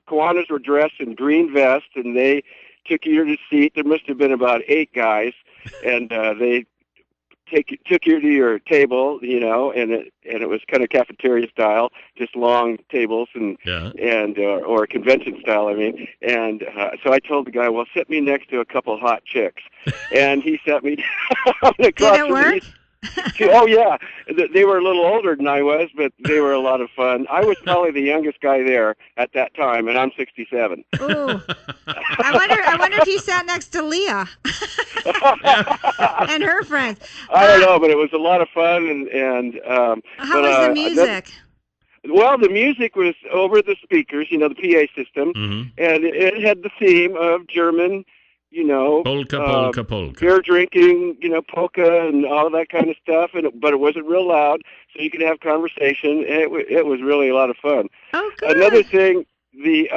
Kiwanis were dressed in green vests, and they took you to the seat. There must have been about 8 guys, and they took you to your table, and it was kind of cafeteria style, just long tables or convention style. I mean, and so I told the guy, "Well, sit me next to a couple hot chicks," and he set me down across Did it work? Oh yeah, they were a little older than I was, but they were a lot of fun. I was probably the youngest guy there at that time, and I'm 67. Ooh, I wonder if he sat next to Leah and her friends. I don't know, but it was a lot of fun, and how was the music? Well, the music was over the speakers, the PA system, and it had the theme of German. Polka. Beer drinking, polka and all that kind of stuff, but it wasn't real loud, so you could have conversation. And it was really a lot of fun. Oh, good. Another thing, the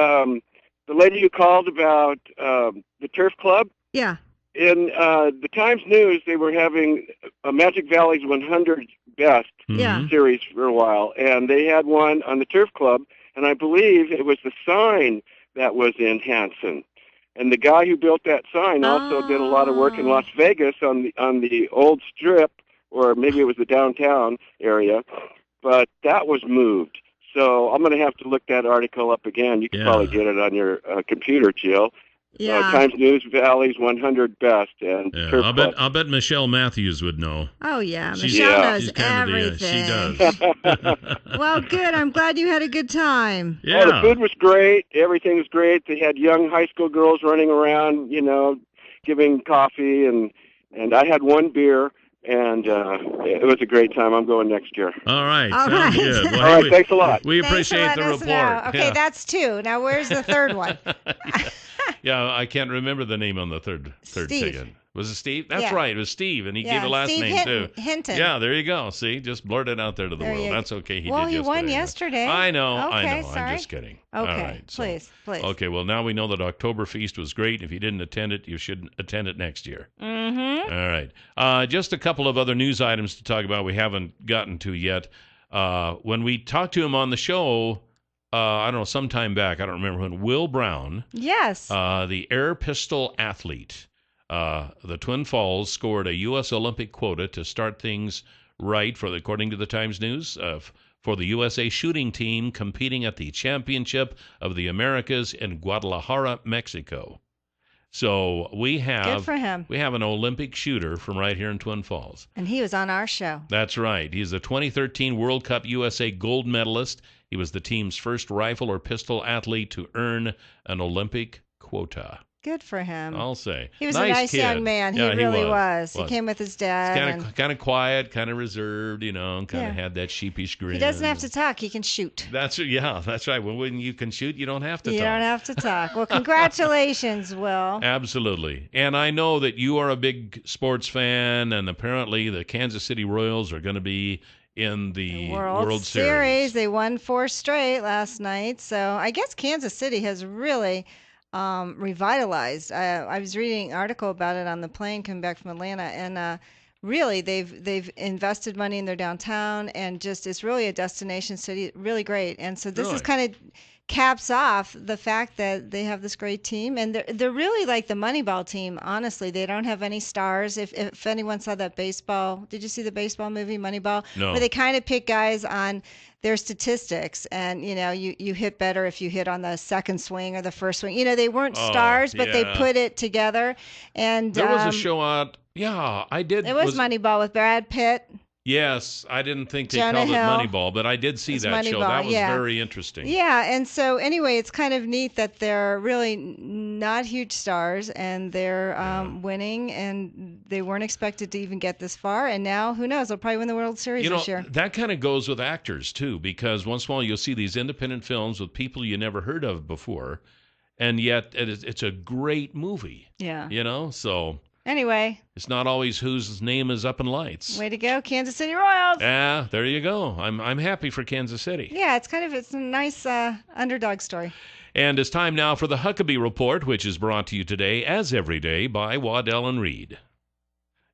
lady who called about the Turf Club. Yeah. In the Times News, they were having a Magic Valley's 100 Best series for a while, and they had one on the Turf Club, and I believe it was the sign that was in Hanson. And the guy who built that sign also did a lot of work in Las Vegas on the old strip, or maybe it was the downtown area, but that was moved. So I'm going to have to look that article up again. You can probably get it on your computer, Jill. Yeah. Times News Valley's 100 Best and Turf Club. I'll bet Michelle Matthews would know. Oh yeah, Michelle knows everything. She does. Well, good. I'm glad you had a good time. Yeah. Oh, the food was great. Everything was great. They had young high school girls running around, giving coffee, and I had one beer. And it was a great time. I'm going next year. All right. Sounds good. Well, all right. Thanks a lot. We appreciate the report. Okay, that's 2. Now, where's the third one? Yeah, I can't remember the name on the third ticket. Was it Steve? That's right. It was Steve, and he gave a last name too. Hinton. Yeah, there you go. See, just blurt it out there to the world. That's okay. He won yesterday. I know. Okay, sorry. I'm just kidding. Okay, all right, please. Okay, well, now we know that Oktoberfest was great. If you didn't attend it, you should attend it next year. Mm-hmm. All right. Just a couple of other news items to talk about we haven't gotten to yet. When we talked to him on the show, I don't know, sometime back, I don't remember when, Will Brown. Yes. The air pistol athlete. The Twin Falls scored a U.S. Olympic quota to start things right, according to the Times News, for the USA shooting team competing at the Championship of the Americas in Guadalajara, Mexico. So we have Good for him. We have an Olympic shooter from right here in Twin Falls. And he was on our show. That's right. He's the 2013 World Cup USA gold medalist. He was the team's first rifle or pistol athlete to earn an Olympic quota. Good for him. I'll say. He was nice a nice kid. young man. Yeah, he really was. He came with his dad. Kind of quiet, kind of reserved, kind of had that sheepish grin. He doesn't have to talk. He can shoot. That's right. When you can shoot, you don't have to talk. You don't have to talk. Well, congratulations, Will. Absolutely. And I know that you are a big sports fan, and apparently the Kansas City Royals are going to be in the World Series. They won 4 straight last night. So I guess Kansas City has really revitalized. I was reading an article about it on the plane coming back from Atlanta, and really they've invested money in their downtown, and just it's really a destination city, really great. And so this is kind of caps off the fact that they have this great team, and they're really like the Moneyball team. Honestly, they don't have any stars. If anyone saw that baseball, did you see the baseball movie Moneyball? No. Where they kind of pick guys on their statistics, and you hit better if you hit on the second swing or the first swing. They weren't stars, but they put it together. And there was a show out. Yeah, I did. It was Moneyball with Brad Pitt. Yes, I didn't think they Jonah called Hill. it Moneyball, but I did see that show. That was very interesting. Yeah, and so anyway, it's kind of neat that they're really not huge stars, and they're winning, and they weren't expected to even get this far, and now, who knows, they'll probably win the World Series this year. That kind of goes with actors, too, because once in a while you'll see these independent films with people you never heard of before, and yet it's a great movie. Yeah. So... Anyway. It's not always whose name is up in lights. Way to go, Kansas City Royals. Yeah, there you go. I'm happy for Kansas City. Yeah, it's a nice underdog story. And it's time now for the Huckabee Report, which is brought to you today, as every day, by Waddell & Reed.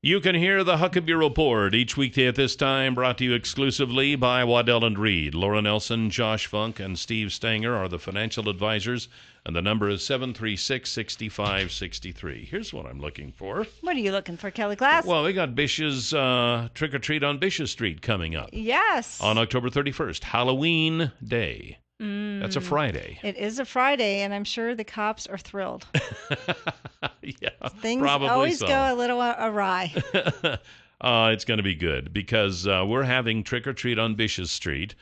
You can hear the Huckabee Report each weekday at this time, brought to you exclusively by Waddell & Reed. Laura Nelson, Josh Funk, and Steve Stanger are the financial advisors, and the number is 736-6563. Here's what I'm looking for. What are you looking for, Kelly Class? Well, we got Bish's Trick or Treat on Bish's Street coming up. Yes. On October 31st, Halloween Day. That's a Friday. It is a Friday, and I'm sure the cops are thrilled. Yeah, Things probably always so. go a little awry. It's going to be good because we're having Trick or Treat on Bish's Street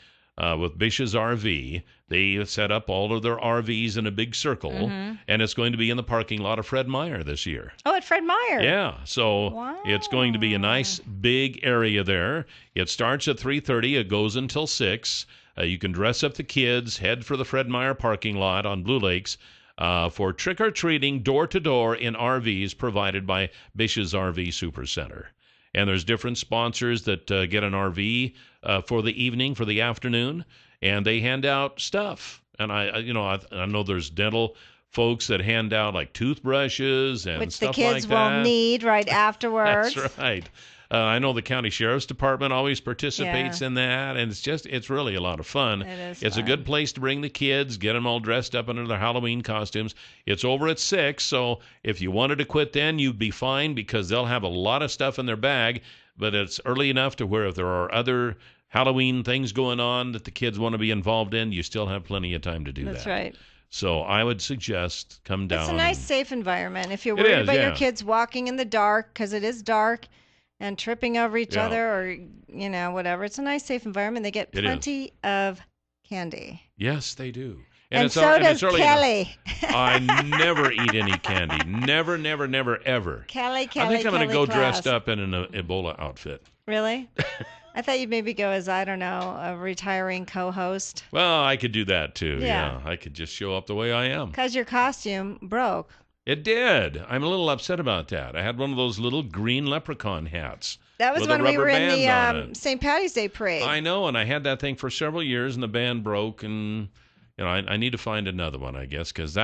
with Bish's RV. They set up all of their RVs in a big circle, and it's going to be in the parking lot of Fred Meyer this year. Oh, at Fred Meyer. Yeah, so It's going to be a nice big area there. It starts at 3:30. It goes until 6. You can dress up the kids, head for the Fred Meyer parking lot on Blue Lakes for trick-or-treating door-to-door in RVs provided by Bish's RV Supercenter. And there's different sponsors that get an RV for the evening, for the afternoon, and they hand out stuff. And I know there's dental folks that hand out like toothbrushes and which stuff the kids like that. will need right afterwards. That's right. I know the county sheriff's department always participates in that, and it's really a lot of fun. It's a good place to bring the kids, get them all dressed up in their Halloween costumes. It's over at 6, so if you wanted to quit then, you'd be fine because they'll have a lot of stuff in their bag, but it's early enough to where if there are other Halloween things going on that the kids want to be involved in, you still have plenty of time to do that. That's right. So I would suggest come down. It's a nice, safe environment. If you're worried about your kids walking in the dark, because it is dark, and tripping over each other or, whatever. It's a nice, safe environment. They get plenty of candy. Yes, they do. And so does Kelly. I never eat any candy. Never, never, never, ever. Kelly, I think I'm going to go dressed up in an Ebola outfit. Really? I thought you'd maybe go as, I don't know, a retiring co-host. Well, I could do that too. Yeah. I could just show up the way I am. Because your costume broke. It did. I'm a little upset about that. I had one of those little green leprechaun hats. That was when we were in the St. Patty's Day parade. I know, and I had that thing for several years, and the band broke, and I need to find another one, I guess, because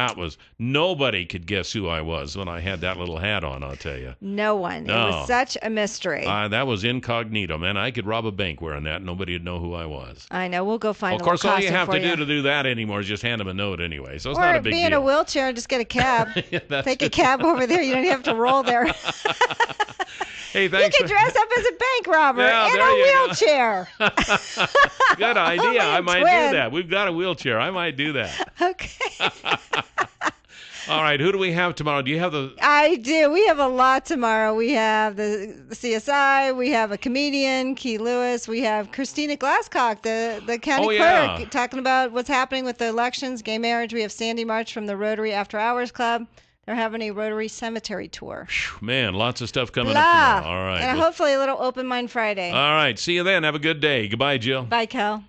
nobody could guess who I was when I had that little hat on, I'll tell you. No one. No. It was such a mystery. That was incognito, man. I could rob a bank wearing that, and nobody would know who I was. I know. We'll go find a costume for you. Of course, all you have to do that anymore is just hand them a note anyway, so it's not a big deal. Or be in a wheelchair and just get a cab. Take a cab over there. You don't have to roll there. Hey, thanks. You can dress up as a bank robber Yeah, in there a you go. wheelchair. Good idea. I might twin. do that. We've got a wheelchair. I might do that. Okay. All right. Who do we have tomorrow? Do you have the? I do. We have a lot tomorrow. We have the CSI. We have a comedian, Key Lewis. We have Christina Glasscock, the county clerk, talking about what's happening with the elections, gay marriage. We have Sandy March from the Rotary After Hours Club. They're having a Rotary Cemetery tour. Man, lots of stuff coming up tomorrow. All right. And hopefully a little Open Mind Friday. All right. See you then. Have a good day. Goodbye, Jill. Bye, Cal.